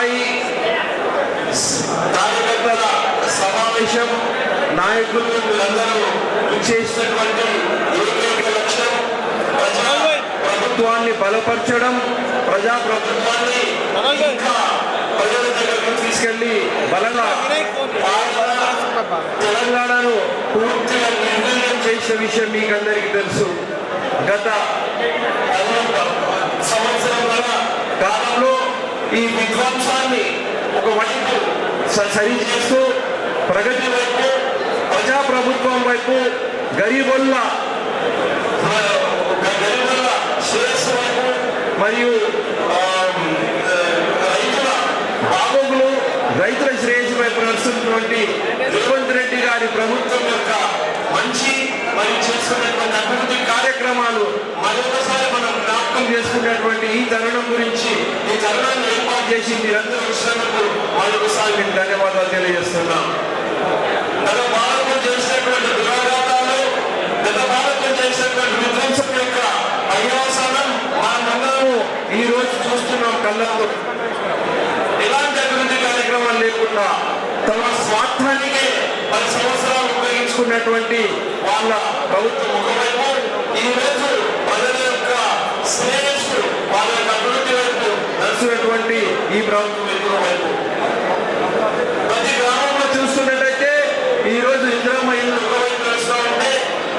స్థాయి కార్యకర్తల సమావేశం నాయకులు వీళ్ళందరూ చేసినటువంటి ఏకైక లక్ష్యం ప్రభుత్వాన్ని బలపరచడం, ప్రజాప్రభుత్వాన్ని ఇంకా ప్రజల దగ్గరకు తీసుకెళ్లి బలంగా తెలంగాణను పూర్తిగా నిర్ణయం చేసిన విషయం మీకు అందరికీ తెలుసు. గత సంవత్సరం కాలంలో ఈ విధ్వంసాన్ని ఒక వైపు సరి చేస్తూ ప్రగతి వైపు, ప్రజాప్రభుత్వం వైపు, గరీబుల శ్రేయస్సు వైపు మరియు రైతుల బాగోగులు, రైతుల శ్రేయస్సు వైపు నడుస్తున్నటువంటి రేవంత్ రెడ్డి గారి ప్రభుత్వం యొక్క మంచి మరియు చేసుకున్నటువంటి అభివృద్ధి కార్యక్రమాలు మరొకసారి మనం జ్ఞాపకం చేసుకున్నటువంటి ఈ తరుణం గురించి, ఈ తరుణాన్ని ఏర్పాటు చేసి మీరందరూ వచ్చినందుకు మరొకసారి మీకు ధన్యవాదాలు తెలియజేస్తున్నాం. గత భారతం చేసినటువంటి దురాఘాతాలు, గత భారతం చేసినటువంటి విధ్వంసం యొక్క పర్యవసానం మనమందరము ఈ రోజు చూస్తున్నాం కళ్ళతో. ఎలాంటి అభివృద్ధి కార్యక్రమాలు లేకుండా తమ స్వార్థానికే 10 సంవత్సరాలు ఉపయోగించుకున్నటువంటి వాళ్ళ ప్రభుత్వం ఒకవైపు, ఈ రోజు ప్రజల యొక్క శ్రేయస్సు, వాళ్ళ యొక్క అభివృద్ధి వైపు నడుస్తున్నటువంటి ఈ ప్రభుత్వం ఇంకో వైపు. ప్రతి గ్రామంలో చూస్తున్నట్టయితే ఈ రోజు ఇందిరమ్మ ఇల్లు ఒకవైపు నడుస్తూ ఉంటే,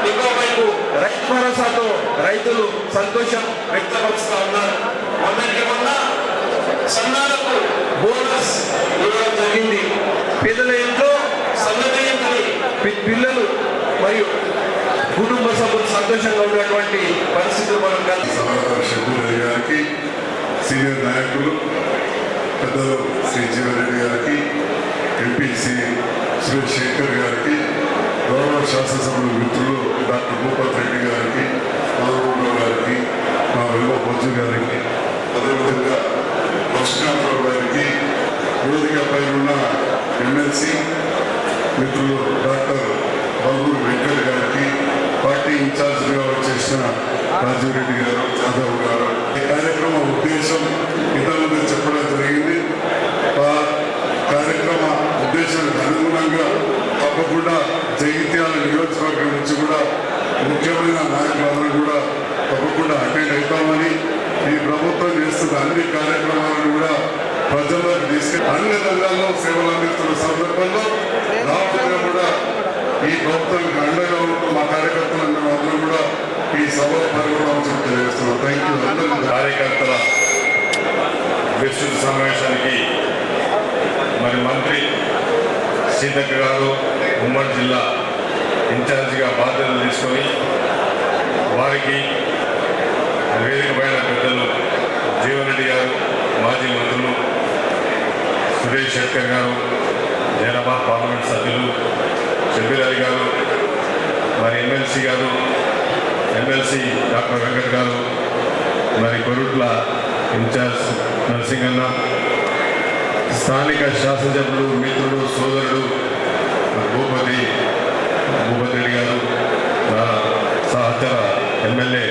ఇంకోవైపు రైతు భరోసాతో రైతులు సంతోషం వ్యక్తపరుస్తూ ఉన్నారు. మొన్నటికి మొన్న సన్నాలకు బోనస్ ఇవ్వడం జరిగింది. పేదల ఇంట్లో సన్నదయంత్రి పిల్లలు మరియు కుటుంబ సభ్యులు సంతోషంగా ఉన్నటువంటి పరిస్థితులు మనం షబ్బీర్ గారికి, సీనియర్ నాయకులు పెద్దలు శ్రీ జీవరెడ్డి గారికి, ఎంపీ శ్రీ సురేష్ శేఖర్ గారికి, గౌరవ శాసనసభ్యుల మిత్రులు డాక్టర్ భూపత్ రెడ్డి గారికి, మాధవరావు గారికి, మా వెల్వ బొజ్జు గారికి, అదేవిధంగా లక్ష్మణరావు గారికి, వేదిక పైన ఉన్న ఎమ్మెల్సీ మిత్రులు డాక్టర్ బల్గూరు వెంకట్ గారికి, పార్టీ ఇన్ఛార్జిగా వచ్చేసిన రాజీవ్ రెడ్డి గారు, జాదవ్ గారు. ఈ కార్యక్రమ ఉద్దేశం ఇంతకుముందు చెప్పడం జరిగింది. ఆ కార్యక్రమ ఉద్దేశానికి అనుగుణంగా తప్పకుండా జగిత్యాల నియోజకవర్గం నుంచి కూడా ముఖ్యమైన నాయకులందరూ కూడా తప్పకుండా అటెండ్ అవుతామని, ఈ ప్రభుత్వం చేస్తున్న అన్ని కార్యక్రమాలను కూడా ప్రజల్లోకి తీసుకెళ్ళి అన్ని రంగాల్లో సేవలు అందిస్తున్న సందర్భంలో రాష్ట్రంలో కూడా ఈ ప్రభుత్వానికి అండగా ఉంటూ మా కార్యకర్తలందరూ అందరూ కూడా ఈ సభలో పాల్గొనడం తెలియజేస్తున్నాం. Thank you. అందరూ కార్యకర్తల విస్తృత సమావేశానికి మరి మంత్రి సీతక్క గారు ఉమ్మడి జిల్లా ఇన్ఛార్జిగా బాధ్యతలు తీసుకొని వారికి వేదిక పైన పెద్దలు జీవన్రెడ్డి గారు, మాజీ మంత్రులు సురేష్ శెట్కర్ గారు, జైరాబాద్ పార్లమెంట్ సభ్యులు షబ్బీర్ అలీ గారు, మరి ఎమ్మెల్సీ గారు, ఎమ్మెల్సీ డాక్టర్ వెంకట్ గారు, మరి కొరుట్ల ఇన్ఛార్జ్ నరసింగన్న, స్థానిక శాసనసభ్యులు మిత్రుడు సోదరుడు భూపతి రెడ్డి గారు, సహచర ఎమ్మెల్యే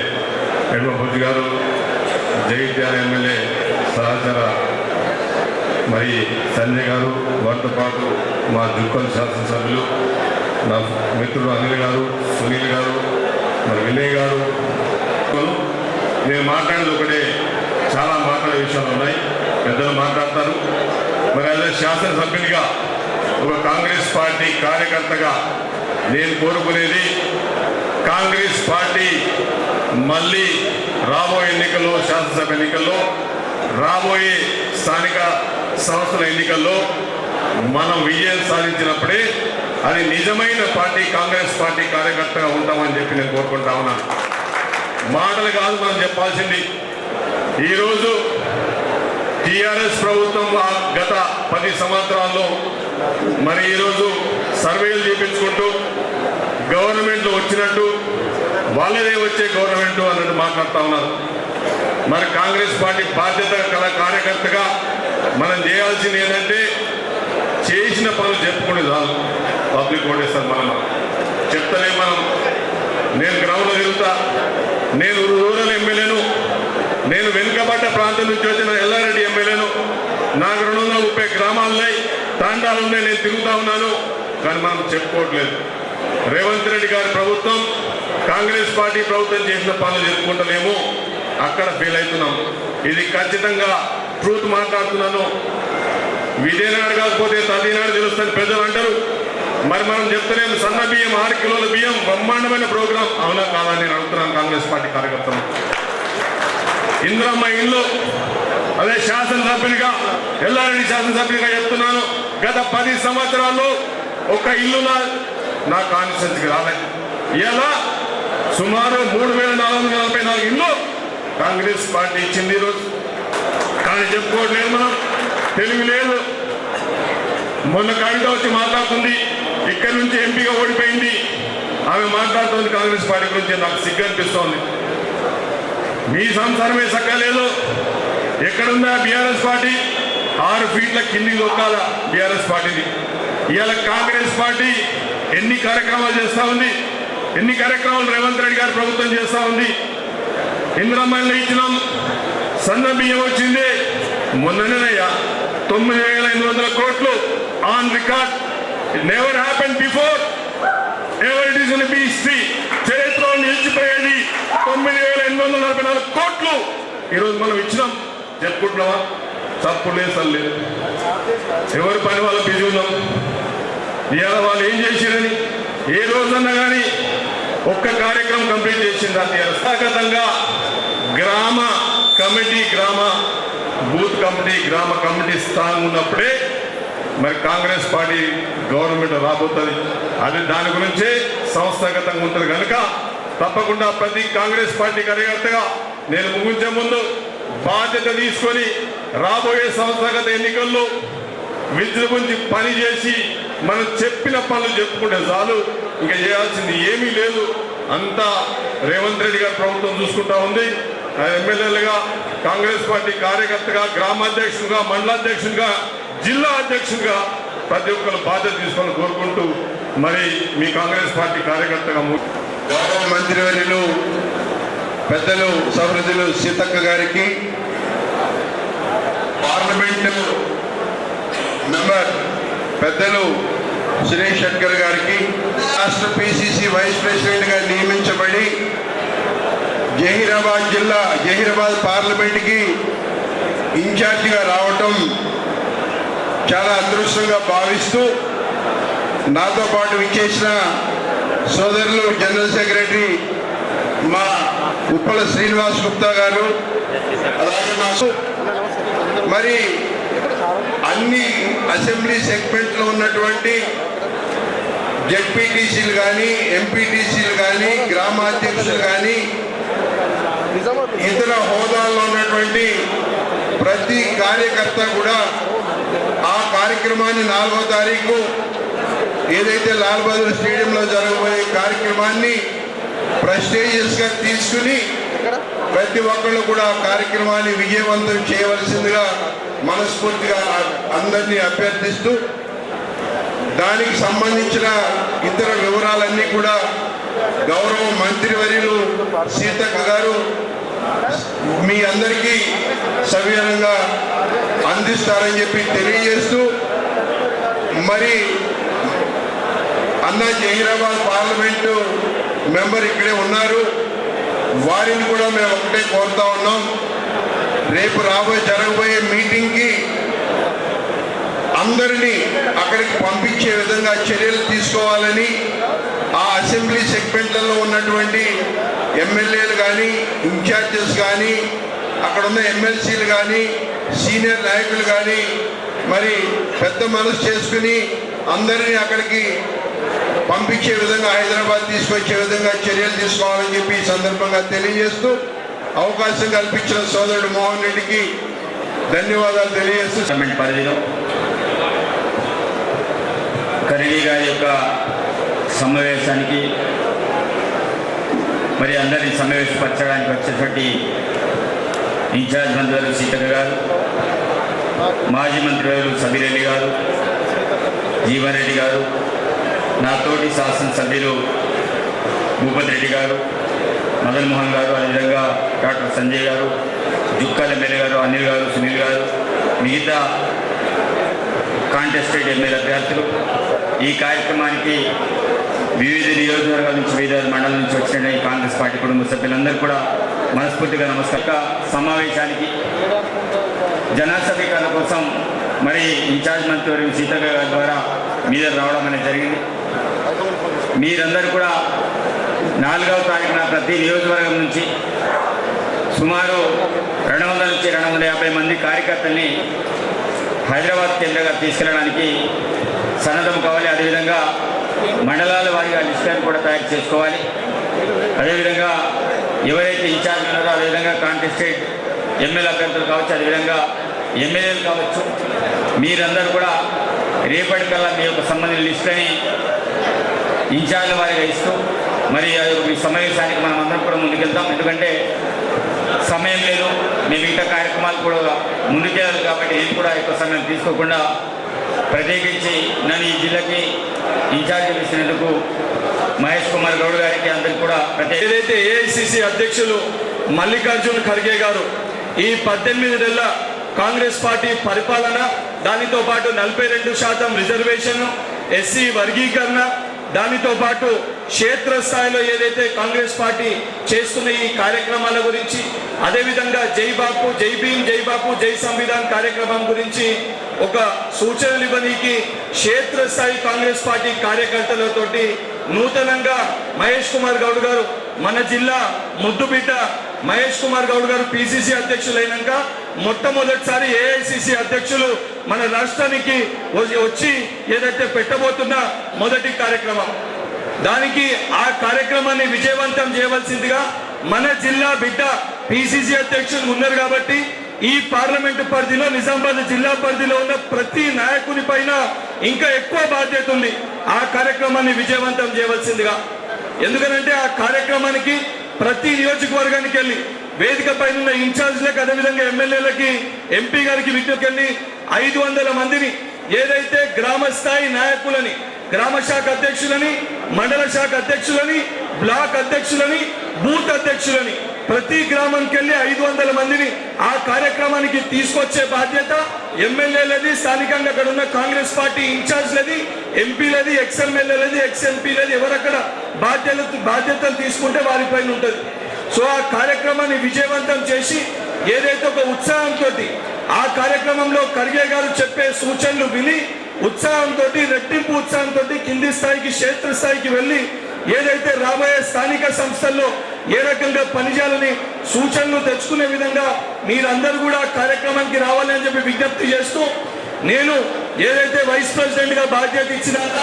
ఎడమ బుద్ధి గారు, జగిత్యాల ఎమ్మెల్యే సహచర మరి సంజయ్ గారు, వారితో పాటు మా జుక్కల్ శాసనసభ్యులు నా మిత్రుడు అనిల్ గారు, సునీల్ గారు, మరి వినయ్ గారు. నేను మాట్లాడేది ఒకటే, చాలా మాట్లాడే విషయాలు ఉన్నాయి, పెద్దలు మాట్లాడతారు. మరి అదే శాసనసభ్యునిగా ఒక కాంగ్రెస్ పార్టీ కార్యకర్తగా నేను కోరుకునేది, కాంగ్రెస్ పార్టీ మళ్ళీ రాబోయే ఎన్నికల్లో, శాసనసభ ఎన్నికల్లో, రాబోయే స్థానిక సంస్థల ఎన్నికల్లో మనం విజయం సాధించినప్పుడే అది నిజమైన పార్టీ, కాంగ్రెస్ పార్టీ కార్యకర్తగా ఉంటామని చెప్పి నేను కోరుకుంటా ఉన్నాను. మాటలు కాదు మనం చెప్పాల్సింది. ఈరోజు టీఆర్ఎస్ ప్రభుత్వం గత 10 సంవత్సరాల్లో మరి ఈరోజు సర్వేలు చేయించుకుంటూ గవర్నమెంట్లో వచ్చినట్టు వాళ్ళదే వచ్చే గవర్నమెంట్ అన్నట్టు మాట్లాడుతూ ఉన్నారు. మరి కాంగ్రెస్ పార్టీ బాధ్యత కల కార్యకర్తగా మనం చేయాల్సింది ఏంటంటే, చేసిన పనులు చెప్పుకునే చాలు, పబ్లిక్ ఓటేస్తారు. మనం చెప్తలే, మనం నేను గ్రౌండ్లో తిరుగుతా, నేను రూరల్ ఎమ్మెల్యేను, నేను వెనుకబడ్డ ప్రాంతం నుంచి వచ్చిన ఎల్లారెడ్డి ఎమ్మెల్యేను, నాకు 230 గ్రామాలు ఉన్నాయి, తాండాలు ఉన్నాయి, నేను తిరుగుతా ఉన్నాను. కానీ మనం చెప్పుకోవట్లేదు. రేవంత్ రెడ్డి గారి ప్రభుత్వం, కాంగ్రెస్ పార్టీ ప్రభుత్వం చేసిన పనులు చెప్పుకుంటలేము, అక్కడ ఫెయిల్ అవుతున్నాం. ఇది ఖచ్చితంగా ట్రూత్ మాట్లాడుతున్నాను. విజయనాడు కాకపోతే తదినాడు తెలుస్తుంది ప్రజలు అంటారు. మరి మనం చెప్తలేము. సన్న బియ్యం 6 కిలోల బియ్యం బ్రహ్మాండమైన ప్రోగ్రాం. అవునా కాదా నేను అడుగుతున్నాను కాంగ్రెస్ పార్టీ కార్యకర్తలు. ఇందిరమ్మ ఇల్లు, అదే శాసనసభ్యునిగా, ఎల్లారెడ్డి శాసనసభ్యునిగా చెప్తున్నాను, గత 10 సంవత్సరాల్లో ఒక ఇల్లు నా కాన్స్టిట్యూన్సీకి రాలేదు. ఇలా సుమారు 3,444 ఇల్లు కాంగ్రెస్ పార్టీ ఇచ్చింది ఈరోజు. కానీ చెప్పుకోవట్లేదు, మనం తెలివి లేదు. మొన్న కవిత వచ్చి మాట్లాడుతుంది, ఇక్కడి నుంచి ఎంపీగా ఓడిపోయింది, ఆమె మాట్లాడుతుంది కాంగ్రెస్ పార్టీ గురించి. నాకు సిగ్గు అనిపిస్తోంది. మీ సంసారమే సక్కలేదు. ఎక్కడుందా బీఆర్ఎస్ పార్టీ? 6 ఫీట్ల కిందికి దొక్కాల బీఆర్ఎస్ పార్టీని. ఇవాళ కాంగ్రెస్ పార్టీ ఎన్ని కార్యక్రమాలు చేస్తా ఉంది, ఎన్ని కార్యక్రమాలు రేవంత్ రెడ్డి గారి ప్రభుత్వం చేస్తా ఉంది. ఇందిరమ్మలు ఇచ్చినాం, సన్న బియ్యం వచ్చింది మొన్ననేనయ్యా 9,500 కోట్లు on record. It never happen before, ever it is in be history. చరిత్రలో నిలిచిపోయేది 9,844 కోట్లు ఈరోజు మనం ఇచ్చినాం. చెప్పుకుంటున్నావా? చప్పుడు లేదు, సల్లేదు. ఎవరి పని వాళ్ళు బిజీ ఉన్నాం. ఇవాళ వాళ్ళు ఏం చేసిరని ఏ రోజన్నా కానీ ఒక్క కార్యక్రమం కంప్లీట్ చేసింది. అది వ్యవస్థాగతంగా గ్రామ కమిటీ, గ్రామ బూత్ కమిటీ, గ్రామ కమిటీ స్థానం ఉన్నప్పుడే మరి కాంగ్రెస్ పార్టీ గవర్నమెంట్ రాబోతుంది. అది దాని గురించే సంస్థాగతంగా ఉంటుంది కనుక తప్పకుండా ప్రతి కాంగ్రెస్ పార్టీ కార్యకర్తగా నేను ముగించే ముందు బాధ్యత తీసుకొని రాబోయే సంస్థాగత ఎన్నికల్లో విజృంభించి పని చేసి మనం చెప్పిన పనులు చెప్పుకుంటే చాలు, ఇంకా చేయాల్సింది ఏమీ లేదు. అంతా రేవంత్ రెడ్డి గారి ప్రభుత్వం చూసుకుంటా ఉంది. ఎమ్మెల్యేలుగా, కాంగ్రెస్ పార్టీ కార్యకర్తగా, గ్రామాధ్యక్షుడిగా, మండలాధ్యక్షుడిగా, జిల్లా అధ్యక్షుడిగా ప్రతి ఒక్కరు బాధ్యత తీసుకొని కోరుకుంటూ మరి మీ కాంగ్రెస్ పార్టీ కార్యకర్తగా గౌరవ మంత్రివర్యులు పెద్దలు సహృదులు సీతక్క గారికి, పార్లమెంటు మెంబర్ పెద్దలు సురేష్ శెట్కర్ గారికి, రాష్ట్ర పిసిసి వైస్ ప్రెసిడెంట్ గా నియమించబడి జహీరాబాద్ జిల్లా, జహీరాబాద్ పార్లమెంట్కి ఇన్ఛార్జిగా రావటం చాలా అదృష్టంగా భావిస్తూ, నాతో పాటు విచ్చేసిన సోదరులు జనరల్ సెక్రటరీ మా ఉప్పల శ్రీనివాస్ గుప్తా గారు, అలాగే మాకు మరి అన్ని అసెంబ్లీ సెగ్మెంట్లో ఉన్నటువంటి జెడ్పీటీసీలు కానీ, ఎంపీటీసీలు కానీ, గ్రామాధ్యక్షులు కానీ, ఇతర హోదాల్లో ఉన్నటువంటి ప్రతి కార్యకర్త కూడా ఆ కార్యక్రమాన్ని 4వ తారీఖు ఏదైతే లాల్ బహదూర్ స్టేడియంలో జరగబోయే కార్యక్రమాన్ని ప్రెస్టీజియస్గా తీసుకుని ప్రతి ఒక్కళ్ళు కూడా ఆ కార్యక్రమాన్ని విజయవంతం చేయవలసిందిగా మనస్ఫూర్తిగా అందరినీ అభ్యర్థిస్తూ, దానికి సంబంధించిన ఇతర వివరాలన్నీ కూడా గౌరవ మంత్రివర్యులు సీతక్క గారు మీ అందరికీ సవివరంగా అందిస్తారని చెప్పి తెలియజేస్తూ, మరి అన్న జహీరాబాద్ పార్లమెంటు మెంబర్ ఇక్కడే ఉన్నారు, వారిని కూడా మేము ఒకటే కోరుతా ఉన్నాం, రేపు జరగబోయే మీటింగ్కి అందరినీ అక్కడికి పంపించే విధంగా చర్యలు తీసుకోవాలని, ఆ అసెంబ్లీ సెగ్మెంట్లలో ఉన్నటువంటి ఎమ్మెల్యేలు కానీ, ఇన్ఛార్జెస్ కానీ, అక్కడ ఉన్న ఎమ్మెల్సీలు కానీ, సీనియర్ నాయకులు కానీ మరి పెద్ద మనసు చేసుకుని అందరినీ అక్కడికి పంపించే విధంగా, హైదరాబాద్ తీసుకొచ్చే విధంగా చర్యలు తీసుకోవాలని చెప్పి ఈ సందర్భంగా తెలియజేస్తూ, అవకాశం కల్పించిన సోదరుడు మోహన్ రెడ్డికి ధన్యవాదాలు తెలియజేస్తూ, పరిధిలో ఖర్గే గారి యొక్క సమావేశానికి మరి అందరినీ సమావేశపరచడానికి వచ్చేటువంటి ఇన్ఛార్జ్ మంత్రులు సీతక్క గారు, మాజీ మంత్రివర్యులు సబీర్ అలీ గారు, జీవన్ రెడ్డి గారు, నాతోటి శాసనసభ్యులు భూపతి రెడ్డి గారు, మదన్ మోహన్ గారు, అదేవిధంగా డాక్టర్ సంజయ్ గారు, జుక్కల్ ఎమ్మెల్యే గారు, అనిల్ గారు, సునీల్ గారు, మిగతా కాంటెస్టెడ్ ఎమ్మెల్యే అభ్యర్థులు, ఈ కార్యక్రమానికి వివిధ నియోజకవర్గాల నుంచి, వివిధ మండలం నుంచి వచ్చిన ఈ కాంగ్రెస్ పార్టీ కుటుంబ సభ్యులందరూ కూడా మనస్ఫూర్తిగా నమస్కారం. సమావేశానికి జనసభీకరణ కోసం మరి ఇన్ఛార్జ్ మంత్రి సీతక్క గారి ద్వారా మీద రావడం అనేది జరిగింది. మీరందరూ కూడా 4వ తారీఖున ప్రతి నియోజకవర్గం నుంచి సుమారు 200 నుంచి 250 మంది కార్యకర్తల్ని హైదరాబాద్ కేంద్రంగా తీసుకెళ్ళడానికి సన్నద్ధం కావాలి. అదేవిధంగా మండలాల వారిగా లిస్టులను కూడా తయారు చేసుకోవాలి. అదేవిధంగా ఎవరైతే ఇన్ఛార్జ్ ఉన్నారో అదేవిధంగా కాంటెస్టెడ్ ఎమ్మెల్యే అభ్యర్థులు కావచ్చు, అదేవిధంగా ఎమ్మెల్యేలు కావచ్చు, మీరందరూ కూడా రేపటికల్లా మీ యొక్క సంబంధించిన లిస్టులని ఇన్ఛార్జ్ వారిగా ఇస్తూ మరి ఈ సమావేశానికి మనం అందరం కూడా ముందుకెళ్తాం. ఎందుకంటే సమయం లేదు, మేము మిగతా కార్యక్రమాలు కూడా ముందుకెళ్ళాలి కాబట్టి నేను కూడా ఎక్కువ సమయం తీసుకోకుండా ప్రత్యేకించి నన్ను ఈ జిల్లాకి ఇన్ఛార్జ్ ఇచ్చినందుకు మహేష్ కుమార్ గౌడ్ గారికి అందరికి కూడా ఏదైతే ఏఐసిసి అధ్యక్షులు మల్లికార్జున్ ఖర్గే గారు ఈ 18 నెలల కాంగ్రెస్ పార్టీ పరిపాలన, దానితో పాటు 42% రిజర్వేషన్, ఎస్సీ వర్గీకరణ, దానితో పాటు క్షేత్రస్థాయిలో ఏదైతే కాంగ్రెస్ పార్టీ చేస్తున్న ఈ కార్యక్రమాల గురించి, అదేవిధంగా జై బాపు, జై భీమ్, జై బాపు, జై సంవిధాన్ కార్యక్రమం గురించి ఒక సూచనలు ఇవ్వడానికి క్షేత్రస్థాయి కాంగ్రెస్ పార్టీ కార్యకర్తలతోటి నూతనంగా మహేష్ కుమార్ గౌడ్ గారు, మన జిల్లా ముద్దుబిడ్డ మహేష్ కుమార్ గౌడ్ గారు పిసిసి అధ్యక్షులైనాక మొట్టమొదటిసారి ఏఐసిసి అధ్యక్షులు మన రాష్ట్రానికి వచ్చి ఏదైతే పెట్టబోతున్న మొదటి కార్యక్రమం, దానికి ఆ కార్యక్రమాన్ని విజయవంతం చేయవలసిందిగా మన జిల్లా బిడ్డ పిసిసి అధ్యక్షులు ఉన్నారు కాబట్టి ఈ పార్లమెంటు పరిధిలో, నిజామాబాద్ జిల్లా పరిధిలో ఉన్న ప్రతి నాయకుని పైన ఇంకా ఎక్కువ బాధ్యత ఉంది ఆ కార్యక్రమాన్ని విజయవంతం చేయవలసిందిగా. ఎందుకంటే ఆ కార్యక్రమానికి ప్రతి నియోజకవర్గానికి వెళ్ళి వేదిక పైన ఉన్న ఇన్ఛార్జ్లకు, అదేవిధంగా ఎమ్మెల్యేలకి, ఎంపీ గారికి విజ్ఞప్తికెళ్ళి 500 మందిని ఏదైతే గ్రామ స్థాయి నాయకులని, గ్రామ శాఖ అధ్యక్షులని, మండల శాఖ అధ్యక్షులని, బ్లాక్ అధ్యక్షులని, బూత్ అధ్యక్షులని ప్రతి గ్రామానికి వెళ్ళి 500 మందిని ఆ కార్యక్రమానికి తీసుకొచ్చే బాధ్యత ఎమ్మెల్యేలది, స్థానికంగా అక్కడ ఉన్న కాంగ్రెస్ పార్టీ ఇన్ఛార్జ్లది, ఎంపీలది, ఎక్స్ ఎమ్మెల్యేలది, ఎక్స్ ఎంపీలది, ఎవరక్కడ బాధ్యతలు తీసుకుంటే వారిపైన ఉంటుంది. సో ఆ కార్యక్రమాన్ని విజయవంతం చేసి ఏదైతే ఒక ఉత్సాహంతో ఆ కార్యక్రమంలో ఖర్గే గారు చెప్పే సూచనలు విని ఉత్సాహంతో, రెట్టింపు ఉత్సాహంతో కింది స్థాయికి, క్షేత్రస్థాయికి వెళ్ళి ఏదైతే రాబోయే స్థానిక సంస్థల్లో ఏ రకంగా పనిచేయాలని సూచనలు తెచ్చుకునే విధంగా మీరందరూ కూడా కార్యక్రమానికి రావాలని చెప్పి విజ్ఞప్తి చేస్తూ, నేను ఏదైతే వైస్ ప్రెసిడెంట్ గా బాధ్యత ఇచ్చినాక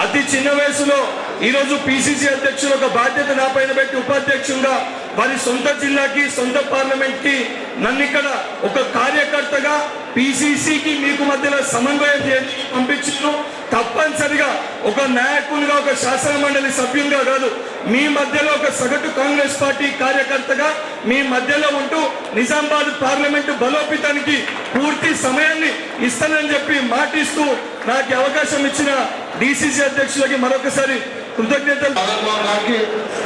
అతి చిన్న వయసులో ఈరోజు పిసిసి అధ్యక్షులు ఒక బాధ్యత నా పైన పెట్టి ఉపాధ్యక్షుడిగా వారి సొంత జిల్లాకి, సొంత పార్లమెంట్ కి నన్ను ఇక్కడ ఒక కార్యకర్తగా పిసిసికి మీకు మధ్యలో సమన్వయం చేసి పంపించారు. తప్పనిసరిగా ఒక నాయకునిగా, ఒక శాసన మండలి సభ్యునిగా కాదు, మీ మధ్యలో ఒక సగటు కాంగ్రెస్ పార్టీ కార్యకర్తగా మీ మధ్యలో ఉంటూ నిజామాబాద్ పార్లమెంటు బలోపేతానికి పూర్తి సమయాన్ని ఇస్తానని చెప్పి మాటిస్తూ నాకు అవకాశం ఇచ్చిన డిసిసి అధ్యక్షులకి మరొకసారి కృతజ్ఞతలు. గారికి,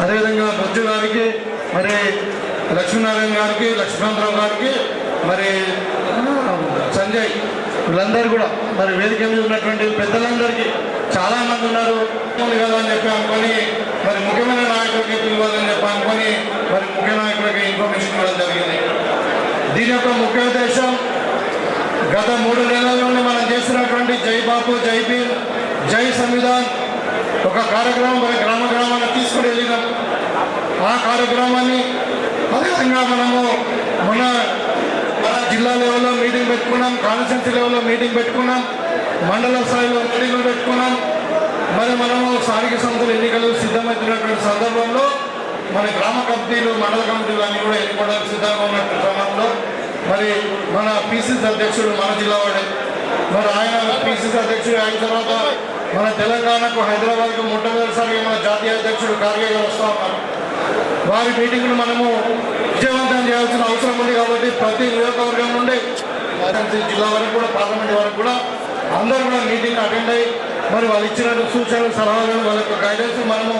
అదేవిధంగా బొజ్జు గారికి, మరి లక్ష్మీనారాయణ గారికి, లక్ష్మణరావు గారికి, మరి సంజయ్, వీళ్ళందరూ కూడా మరి వేదిక మీద ఉన్నటువంటి పెద్దలందరికీ చాలా మంది ఉన్నారు కదా అని చెప్పి అనుకొని మరి ముఖ్యమైన నాయకులకి పిలవాలని చెప్పి అనుకొని మరి ముఖ్య నాయకులకి ఇన్ఫర్మేషన్ ఇవ్వడం జరిగింది. దీని యొక్క ముఖ్య ఉద్దేశం గత 3 నెలల నుండి మనం చేస్తున్నటువంటి జై బాపు, జై భీమ్, జై సంవిధాన్ ఒక కార్యక్రమం మన గ్రామాన్ని తీసుకుని వెళ్ళినాం. ఆ కార్యక్రమాన్ని అదేవిధంగా మనము మన జిల్లా లెవెల్లో మీటింగ్ పెట్టుకున్నాం, కాన్స్టిట్యూన్సీ లెవెల్లో మీటింగ్ పెట్టుకున్నాం, మండల స్థాయిలో మీటింగ్లు పెట్టుకున్నాం. మరి మనము స్థానిక సంస్థల ఎన్నికలు సిద్ధమవుతున్నటువంటి సందర్భంలో మన గ్రామ కమిటీలు, మండల కమిటీలు అన్నీ కూడా ఎన్నుకోవడానికి సిద్ధంగా ఉన్నటువంటి క్రమంలో మరి మన పిసిసి అధ్యక్షుడు మన జిల్లా వాడే, మరి ఆయన పిసిసి అధ్యక్షుడు అయిన తర్వాత మన తెలంగాణకు, హైదరాబాద్కు మొట్టమొదటిసారిగా మన జాతీయ అధ్యక్షుడు ఖర్గే గారు వస్తూ ఉన్నారు. వారి మీటింగ్ను మనము విజయవంతం చేయాల్సిన అవసరం ఉంది కాబట్టి ప్రతి నియోజకవర్గం నుండి జిల్లా వరకు కూడా, పార్లమెంట్ వరకు కూడా అందరూ కూడా మీటింగ్ అటెండ్ అయ్యి మరి వాళ్ళు ఇచ్చిన సూచనలు, సలహాలను, వాళ్ళ యొక్క గైడెన్స్ మనము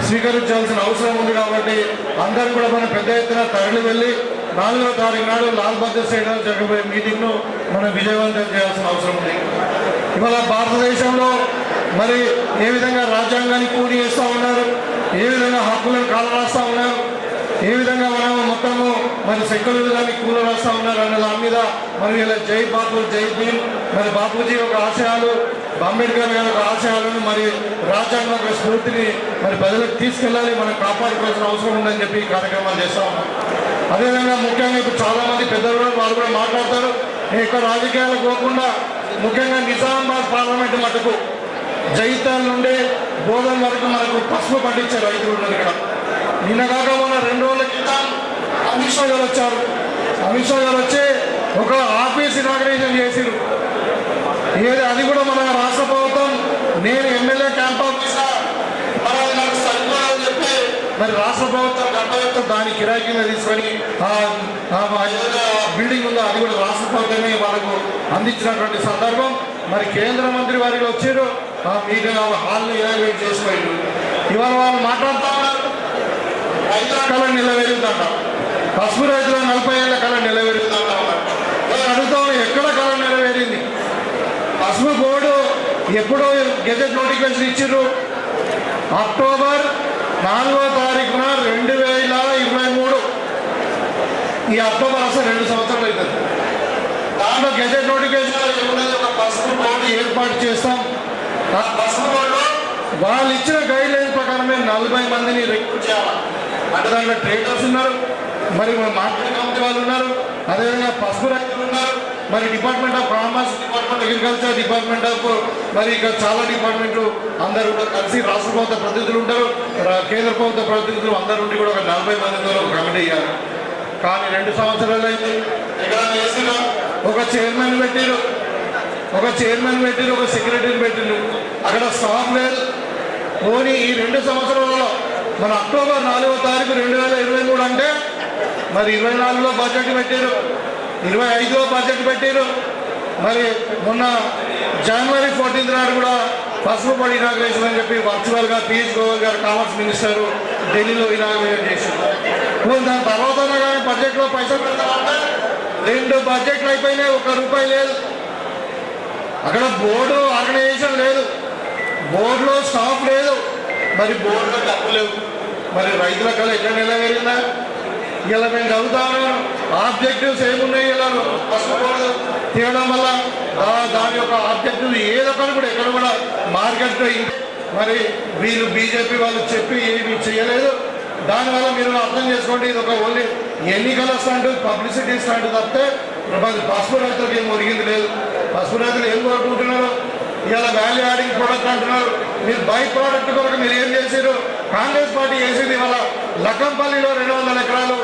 స్వీకరించాల్సిన అవసరం ఉంది. కాబట్టి అందరూ కూడా మనం పెద్ద ఎత్తున తరలి వెళ్ళి 4వ తారీఖు నాడు లాల్ బహదూర్ స్టేడియంలో జరగబోయే మీటింగ్ను మనం విజయవంతం చేయాల్సిన అవసరం ఉంది. ఇవాళ భారతదేశంలో మరి ఏ విధంగా రాజ్యాంగాన్ని కూని చేస్తూ ఉన్నారు, ఏ విధంగా హక్కులను కాలరాస్తూ ఉన్నారు, ఏ విధంగా మనం మొత్తము మరి సెక్యులరిజాన్ని కూల రాస్తూ ఉన్నారు అన్న దాని మీద మరి ఇలా జై బాపు జై భీమ్, మరి బాపూజీ యొక్క ఆశయాలు, అంబేద్కర్ గారి యొక్క ఆశయాలను మరి రాజ్యాంగం యొక్క స్ఫూర్తిని మరి ప్రజలకు తీసుకెళ్ళాలి, మనం కాపాడుకోవాల్సిన అవసరం ఉందని చెప్పి ఈ కార్యక్రమాలు చేస్తూ ఉన్నాం. అదేవిధంగా ముఖ్యంగా ఇప్పుడు చాలామంది పెద్దలు వాళ్ళు కూడా మాట్లాడతారు. ఎక్కువ రాజకీయాలకు పోకుండా ముఖ్యంగా నిజామాబాద్ పార్లమెంట్ మటుకు జైతాల్ నుండి బోధన వరకు మనకు పసుపు పండించే రైతులు ఉన్నారు ఇక్కడ. నిన్న కాక మొన్న 2 రోజుల క్రితం అమిత్ షా గారు వచ్చారు. అమిత్ షా గారు వచ్చి ఒక ఆఫీస్ ఇనాగ్రేషన్ చేసిరు. అది కూడా మన రాష్ట్ర ప్రభుత్వం నేను ఎమ్మెల్యే క్యాంప్ ఆఫీసా నాకు సరిపోదని చెప్పి మరి రాష్ట్ర ప్రభుత్వం గత దాని కిరాయి కింద తీసుకొని బిల్డింగ్ ఉందో అది కూడా రాష్ట్ర ప్రభుత్వమే వాళ్ళకు అందించినటువంటి సందర్భం. మరి కేంద్ర మంత్రి వారికి వచ్చారు, ఆ మీటింగ్ హాల్ని ఇనాగ్రేట్ చేసిపోయారు. ఇవాళ వాళ్ళు మాట్లాడుతూ ఉన్నారు, రైతుల కళ నిలవేరుతుంట, పసుపు రైతుల 40 ఏళ్ల కళ నిలవేరుతుంట. అడుగుతాం, ఎక్కడ కళ నెరవేరింది? పసుపు బోర్డు ఎప్పుడో గెజెట్ నోటిఫికేషన్ ఇచ్చిర్రు. అక్టోబర్ 4వ తారీఖున 2023. ఈ అక్టోబర్ అసలు 2 సంవత్సరాలు అవుతుంది. దాంట్లో గెజెట్ నోటిఫికేషన్ ఏమున్నది, ఒక పసుపు బోర్డు ఏర్పాటు చేస్తాం. ఆ పసుపు బోర్డులో వాళ్ళు ఇచ్చిన గైడ్ లైన్స్ ప్రకారమే 40 మందిని రిక్రూట్ చేయాలి. అంటే దాంట్లో ట్రేడర్స్ ఉన్నారు, మరి మార్కెటింగ్ కమిటీ వాళ్ళు ఉన్నారు, అదేవిధంగా పసుపు రైతులు ఉన్నారు, మరి department of commerce, department agriculture, department of మరి ఇక చాలా డిపార్ట్మెంట్లు అందరూ కూడా కలిసి రాష్ట్ర ప్రభుత్వ ప్రతినిధులు ఉంటారు, కేంద్ర ప్రభుత్వ ప్రతినిధులు అందరూ ఉండి కూడా ఒక 40 మందితో ఒక కమిటీ ఇవ్వాలి. కానీ 2 సంవత్సరాలు అయింది. ఒక చైర్మన్ పెట్టిరు, ఒక సెక్రటరీని పెట్టిరు, అక్కడ స్టాఫ్ లేదు. పోనీ ఈ 2 సంవత్సరాలలో మన అక్టోబర్ 4వ తారీఖు 2023 అంటే మరి 24లో బడ్జెట్ పెట్టారు, 25లో బడ్జెట్ పెట్టారు. మరి మొన్న జనవరి 14 నాడు కూడా పసుపు బోర్డు ఇనాగ్రేషన్ అని చెప్పి వర్చువల్గా పీయూష్ గోయల్ గారు కామర్స్ మినిస్టర్ ఢిల్లీలో ఇనాగ్రేషన్ చేశారు. దాని తర్వాత కానీ బడ్జెట్లో పైసలు పెడతామంటే 2 బడ్జెట్లు అయిపోయినాయి, ₹1 లేదు. అక్కడ బోర్డు ఆర్గనైజేషన్ లేదు, బోర్డులో స్టాఫ్ లేదు, మరి బోర్డులో డబ్బు లేవు. మరి రైతుల కళ ఎక్కడ నెరవేరిందా? ఇలా మేము చదువుతాను, ఆబ్జెక్టివ్స్ ఏమున్నాయి ఇలా పసుపు బోర్డు తీయడం వల్ల దాని యొక్క ఆబ్జెక్టివ్ ఏదొకటి కూడా ఎక్కడ కూడా మార్కెట్ మరి వీళ్ళు బీజేపీ వాళ్ళు చెప్పి ఏమి చేయలేదు. దానివల్ల మీరు అర్థం చేసుకోండి, ఇది ఒక ఓన్లీ ఎన్నికల స్టాండ్, పబ్లిసిటీ స్టాండ్ తప్పితే పసుపు రైతులకు ఏం ఒరిగింది లేదు. పసుపు రైతులు ఏం కోరుకుంటున్నారు? ఇవాళ వాల్యూ యాడింగ్ ప్రోడక్ట్ అంటున్నారు. మీరు బై ప్రోడక్ట్ కొరకు మీరు ఏం చేశారు? కాంగ్రెస్ పార్టీ చేసింది ఇవాళ లక్కంపల్లిలో 200 ఎకరాలు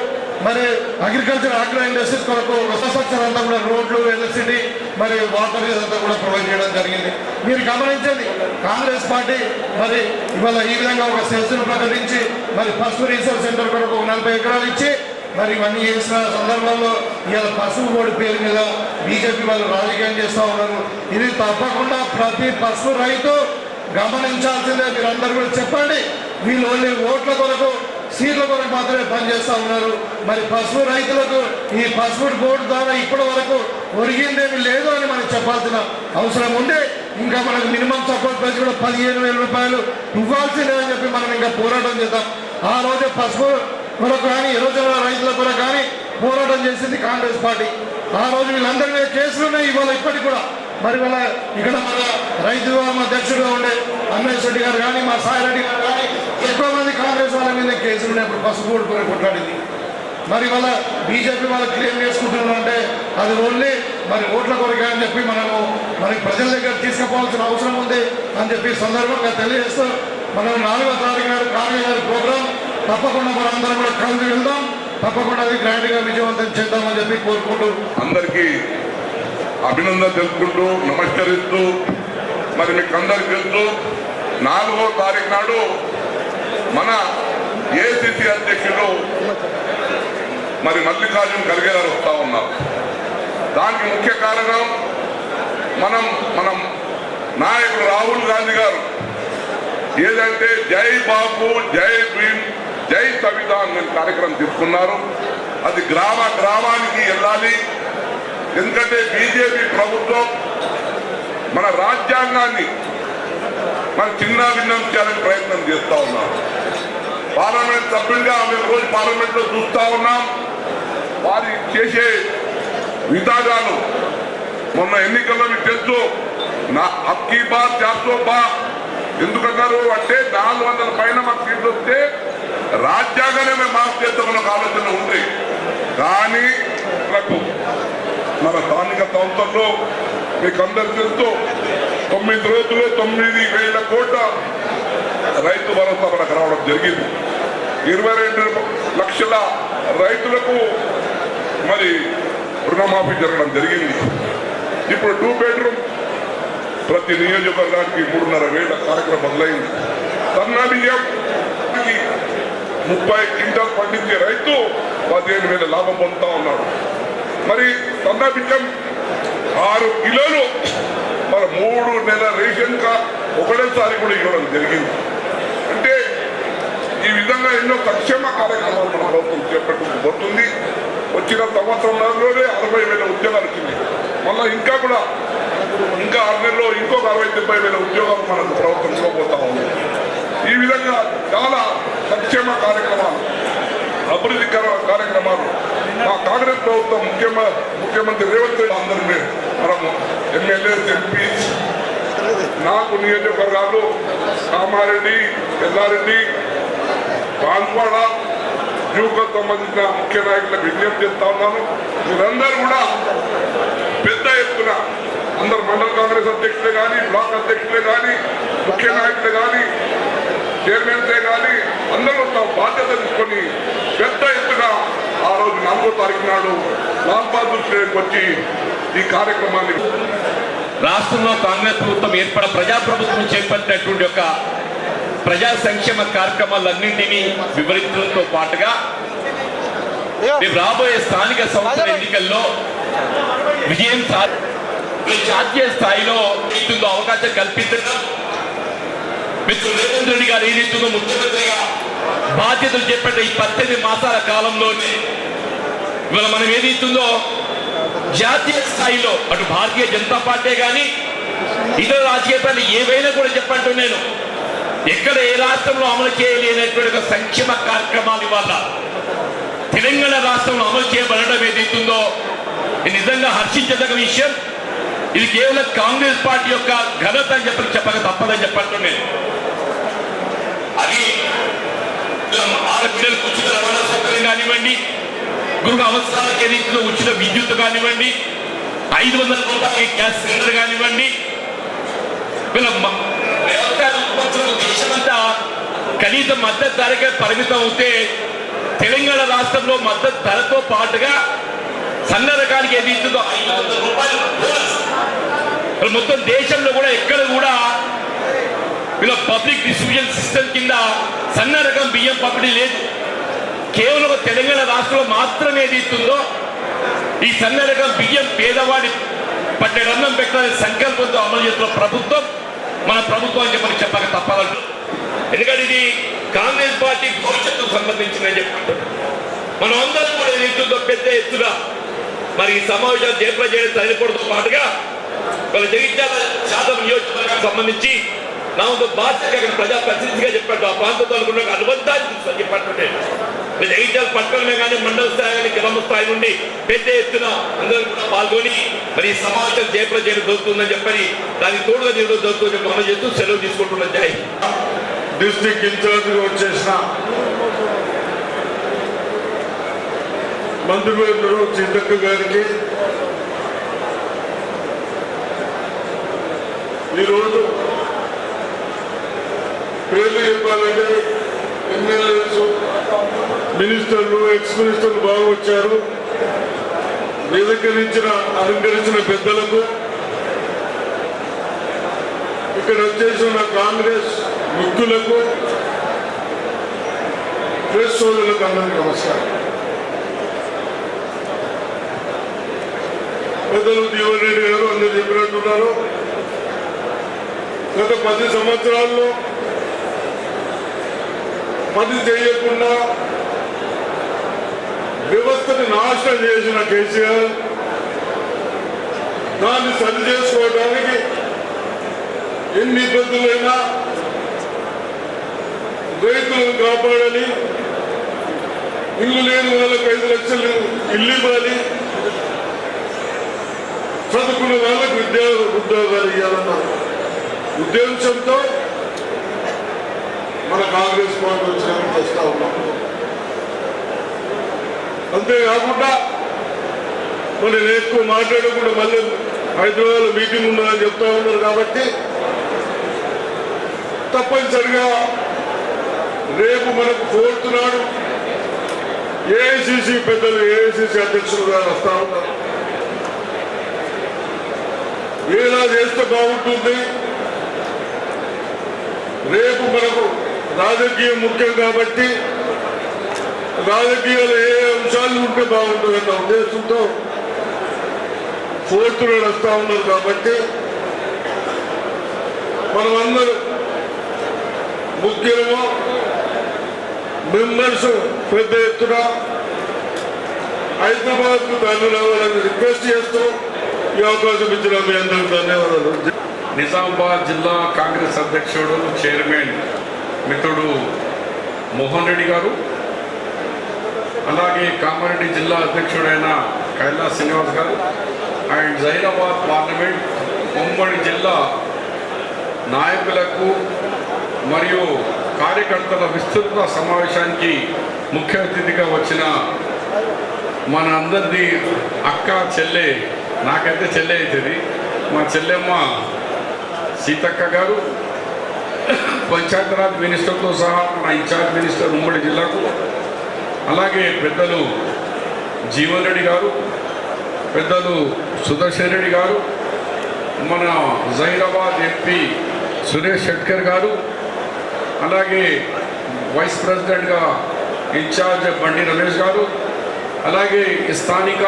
మరి అగ్రికల్చర్ ఆగ్రో ఇండస్ట్రీస్ కొరకు ఇన్ఫ్రాస్ట్రక్చర్ అంతా కూడా రోడ్లు, ఎలక్ట్రిసిటీ, మరి వాటర్ అంతా కూడా ప్రొవైడ్ చేయడం జరిగింది. మీరు గమనించండి, కాంగ్రెస్ పార్టీ మరి ఇవాళ ఈ విధంగా ఒక సెల్స్ను ప్రకటించి మరి పసుపు రీసెర్చ్ సెంటర్ కొరకు 40 ఎకరాలు ఇచ్చి మరి ఇవన్నీ చేసిన సందర్భంలో ఇవాళ పసుపు బోర్డు పేరు మీద బీజేపీ వాళ్ళు రాజకీయం చేస్తూ ఉన్నారు. ఇది తప్పకుండా ప్రతి పసుపు రైతు గమనించాల్సిందే. మీరందరూ కూడా చెప్పండి, వీళ్ళు ఓన్లీ ఓట్ల కొరకు, సీట్ల కొరకు మాత్రమే పనిచేస్తూ ఉన్నారు. మరి పసుపు రైతులకు ఈ పసుపు బోర్డు ద్వారా ఇప్పటి వరకు ఒరిగిందేమీ లేదు అని మనకు చెప్పాల్సిన అవసరం ఉంది. ఇంకా మనకు మినిమం సపోర్ట్ ప్రైస్ కూడా ₹15,000 ఇవ్వాల్సిందే అని చెప్పి మనం ఇంకా పోరాటం చేద్దాం. ఆ రోజే పసుపు కొరకు కానీ ఎరువుల రైతుల కొరకు కానీ పోరాటం చేసింది కాంగ్రెస్ పార్టీ. ఆ రోజు వీళ్ళందరి మీద కేసులు ఉన్నాయి ఇవాళ ఇప్పటికి కూడా. మరి వాళ్ళ ఇక్కడ మన రైతు అధ్యక్షుడుగా ఉండే అన్వేష్ రెడ్డి గారు కానీ, మా సాయిరెడ్డి గారు కానీ ఎక్కువ మంది కాంగ్రెస్ వాళ్ళ మీద కేసులు ఉన్నప్పుడు పసుపు బోర్డు కూడా కొట్లాడింది. మరి వాళ్ళ బీజేపీ వాళ్ళు క్లెయిమ్ చేసుకుంటున్నారంటే అది ఓన్లీ మరి ఓట్ల కొరకే అని చెప్పి మనము మరి ప్రజల దగ్గర తీసుకుపోవాల్సిన అవసరం ఉంది అని చెప్పి సందర్భంగా తెలియజేస్తూ మనం 4వ తారీఖు నాడు కాంగ్రెస్ గారి ప్రోగ్రాం తప్పకుండా మనం అందరం కూడా కలిసి వెళ్దాం, తప్పకుండా అది గ్రాండ్గా విజయవంతం చేద్దామని చెప్పి కోరుకుంటూ అందరికీ అభినందన తెలుపుకుంటూ నమస్కరిస్తూ మరి మీకు అందరికి తెలుసు 4వ తారీఖు నాడు మన ఏఐసిసి అధ్యక్షులు మరి మల్లికార్జున ఖర్గే గారు వస్తూ ఉన్నారు. దానికి ముఖ్య కారణం మనం నాయకుడు రాహుల్ గాంధీ గారు ఏదంటే జై బాపు జై భీమ్ జై సంవిధాన్ కార్యక్రమం తీసుకున్నారు. అది గ్రామ గ్రామానికి వెళ్ళాలి. ఎందుకంటే బీజేపీ ప్రభుత్వం మన రాజ్యాంగాన్ని మన చిన్న భిన్నం చేయాలని ప్రయత్నం చేస్తూ ఉన్నాం. పార్లమెంట్ సభ్యులుగా మేము రోజు పార్లమెంట్లో చూస్తూ ఉన్నాం. వారి చేసే విధానాలు మొన్న ఎన్నికల్లో మీకు తెలుసు. నా అబ్కీ బార్ 400 బా ఎందుకన్నారు అంటే 400 పైన మాకు సీట్లు వస్తే రాజ్యాంగానే మేము మార్పు చేస్తామన్న ఒక ఆలోచన ఉంది. కానీ మన స్థానిక సంస్థల్లో మీకు అందరు తెలుసు 9 రోజులు 9,000 కోట్ల రైతు భరోసా మనకు రావడం జరిగింది. 22 లక్షల రైతులకు మరి రుణమాఫీ జరగడం జరిగింది. ఇప్పుడు 2 బెడ్రూమ్ ప్రతి నియోజకవర్గానికి 3,500 కార్యక్రమం మొదలైంది. సన్న బియ్యం 30 క్వింటాల్ పండించే రైతు 15,000 లాభం పొందుతా ఉన్నాడు. మరి సన్న బియ్యం 6 కిలోలు మన 3 నెలల రేషన్ కార్డ్ ఒకటేసారి కూడా ఇవ్వడం జరిగింది. అంటే ఈ విధంగా ఎన్నో సంక్షేమ కార్యక్రమాలు మన ప్రభుత్వం చేపట్టుకుపోతుంది. వచ్చిన సంవత్సరంలోనే 60,000 ఉద్యోగాలు వచ్చింది. మళ్ళీ ఇంకా 6 నెలల్లో ఇంకొక 60,000-70,000 ఉద్యోగాలు మనకు ప్రభుత్వం ఇవ్వబోతా ఉంది. ఈ విధంగా చాలా సంక్షేమ కార్యక్రమాలు, అభివృద్ధి కార్యక్రమాలు మా కాంగ్రెస్ ప్రభుత్వం ముఖ్యమంత్రి రేవంత్ రెడ్డి అందరూ మనము ఎమ్మెల్యేస్, ఎంపీస్, నాకు నియోజకవర్గాలు కామారెడ్డి, ఎల్లారెడ్డి, బాన్వాడ, యూకు సంబంధించిన ముఖ్య నాయకులకు విజ్ఞప్తి చేస్తా ఉన్నాను. మీరందరూ కూడా పెద్ద ఎత్తున అందరు మండల కాంగ్రెస్ అధ్యక్షులే కానీ, బ్లాక్ అధ్యక్షులే కానీ, ముఖ్య నాయకులే కానీ, చైర్మన్సే కానీ అందరూ తమ బాధ్యత తీసుకొని పెద్ద ఎత్తున ఆ రోజు 4వ తారీఖు నాడు లాల్ బహదూర్ స్టేడియంకి వచ్చి ఈ కార్యక్రమాన్ని రాష్ట్రంలో కాంగ్రెస్ ప్రభుత్వం ప్రజాప్రభుత్వం చేపట్టినటువంటి యొక్క ప్రజా సంక్షేమ కార్యక్రమాలన్నింటినీ వివరించడంతో పాటుగా రేపు రాబోయే స్థానిక సంస్థల ఎన్నికల్లో విజయం జాతీయ స్థాయిలో ఇస్తుందో అవకాశం కల్పించడం, మిస్టర్ రేవంత్ రెడ్డి గారు ఏదైతుందో ముఖ్యమంత్రిగా బాధ్యతలు చేపట్టే ఈ 18 మాసాల కాలంలోనే ఇవాళ మనం ఏదైతుందో జాతీయ స్థాయిలో అటు భారతీయ జనతా పార్టీ కానీ ఇతర రాజకీయ పార్టీలు ఏవైనా కూడా చెప్పంటూ నేను ఎక్కడ ఏ రాష్ట్రంలో అమలు చేయలేనటువంటి ఒక సంక్షేమ కార్యక్రమాలు ఇవాళ తెలంగాణ రాష్ట్రంలో అమలు చేయబడడం ఏదైతుందో ఇది నిజంగా హర్షించదగ్గ విషయం. ఇది కేవలం కాంగ్రెస్ పార్టీ యొక్క ఘనత అని చెప్పక తప్పదని చెప్పంటూ నేను అది ఆడపిల్లలకు ఉచిత రవాణా సౌకర్యం కానివ్వండి, గృహ అవసరాలకు ఏదైతుందో ఉచిత విద్యుత్ కానివ్వండి, 500 రూపాయలకి గ్యాస్ సిలిండర్ కానివ్వండి, వ్యవసాయ ఉత్పత్తులకు దేశమంతా కనీస మద్దతు ధరకే పరిమితం అవుతే తెలంగాణ రాష్ట్రంలో మద్దతు ధరతో పాటుగా సన్న రకానికి ఏది ఇస్తుందో 500 రూపాయలు బోనస్. మొత్తం దేశంలో కూడా ఎక్కడ కూడా ఇలా పబ్లిక్ డిస్ట్రిబ్యూషన్ సిస్టమ్ కింద సన్న రకం బియ్యం పంపిణీ లేదు. కేవలం తెలంగాణ రాష్ట్రంలో మాత్రమే ఏది ఇస్తుందో ఈ సన్న రకం బియ్యం పేదవాడి పట్టే అన్నం పెట్టాలని సంకల్పంతో అమలు చేస్తున్న ప్రభుత్వం మన ప్రభుత్వం అని చెప్పక తప్పదంటూ. ఎందుకంటే ఇది కాంగ్రెస్ పార్టీ భవిష్యత్తుకు సంబంధించిందని చెప్పుకుంటారు. మనం అందరం కూడా ఏదైతుందో పెద్ద ఎత్తున మరి ఈ సమావేశాలు జయప్రద చేయడం సరిపడతో పాటుగా వాళ్ళ జగిత్యాల శాతం నియోజకవర్గానికి సంబంధించి నా బాధ్యత ప్రజాప్రతినిధిగా చెప్పాడు. ఆ ప్రాంతంతో అనుకున్న అనుబంధాన్ని చెప్పాలంటే జగిత్యాల పట్టణమే కానీ మండల స్థాయి కానీ గ్రామ స్థాయి నుండి పెద్ద ఎత్తున అందరూ కూడా పాల్గొని మరి సమావేశం జయప్రద చేయడం జరుగుతుందని చెప్పని దానికి తోడుగా చేయడం జరుగుతుందని చెప్పి మనం చేస్తూ సెలవు తీసుకుంటున్నాం. జై డిస్ట్రిక్ట్ ఇన్ఛార్జ్గా వచ్చేసిన మంత్రివర్యులు సీతక్క గారికి ఈరోజు పేర్లు చెప్పాలంటే ఎమ్మెల్యేస్, మినిస్టర్లు, ఎక్స్ మినిస్టర్లు బాగా వచ్చారు. అలంకరించిన పెద్దలకు, ఇక్కడ వచ్చేసిన కాంగ్రెస్ ముఖ్యులకు, ప్రెస్ సోదరులకు అందరికీ నమస్కారం. పెద్దలు జీవన్ రెడ్డి గారు అందరు చెప్పినట్టున్నారు. గత 10 సంవత్సరాల్లో పని చేయకుండా వ్యవస్థని నాశనం చేసిన కేసీఆర్ దాన్ని సరి చేసుకోవడానికి ఎన్ని ఇబ్బందులైనా రైతులను కాపాడాలి, ఇల్లు లేని వాళ్ళకు 5 లక్షలు ఇల్లు ఇవ్వాలి, చదువుకున్న వాళ్ళకు ఉద్యోగాలు ఇవ్వాలన్న ఉద్దేశంతో మన కాంగ్రెస్ పార్టీ వచ్చినట్టు చేస్తా ఉన్నాం. అంతేకాకుండా మరి ఎక్కువ మాట్లాడకుండా మళ్ళీ హైదరాబాద్ మీటింగ్ ఉందని చెప్తా ఉన్నారు కాబట్టి తప్పనిసరిగా రేపు మనకు 4th నాడు ఏఐసిసి పెద్దలు ఏఐసిసి అధ్యక్షులు గారు వస్తా ఉన్నారు. ఎలా చేస్తే బాగుంటుంది, రేపు మనకు రాజకీయం ముఖ్యం కాబట్టి రాజకీయాలు ఏ అంశాలు ఉంటే బాగుంటుందన్న ఉద్దేశంతో 4th నాడు వస్తా ఉన్నారు కాబట్టి మనమందరూ ముఖ్యంగా మెంబర్స్ పెద్ద ఎత్తున హైదరాబాద్కు తరలి రావాలని రిక్వెస్ట్ చేస్తూ ఈ అవకాశం ఇచ్చిన మీ అందరికీ ధన్యవాదాలు. నిజామాబాద్ జిల్లా కాంగ్రెస్ అధ్యక్షుడు చైర్మన్ మిత్రుడు మోహన్ రెడ్డి గారు, అలాగే కామారెడ్డి జిల్లా అధ్యక్షుడైన కైలాస్ శ్రీనివాస్ గారు అండ్ జైరాబాద్ పార్లమెంట్ ఉమ్మడి జిల్లా నాయకులకు మరియు కార్యకర్తల విస్తృత సమావేశానికి ముఖ్య అతిథిగా వచ్చిన మన అందరిది అక్క చెల్లె, నాకైతే చెల్లె అవుతుంది, మా చెల్లెమ్మ సీతక్క గారు, పంచాయతీరాజ్ మినిస్టర్తో సహా మన ఇన్ఛార్జ్ మినిస్టర్ ఉమ్మడి జిల్లాకు, అలాగే పెద్దలు జీవన్ రెడ్డి గారు, పెద్దలు సుదర్శన్ రెడ్డి గారు, మన జహీరాబాద్ ఎంపీ సురేష్ షెట్కర్ గారు, అలాగే వైస్ ప్రెసిడెంట్గా ఇన్ఛార్జ్ బండి రమేష్ గారు, అలాగే స్థానిక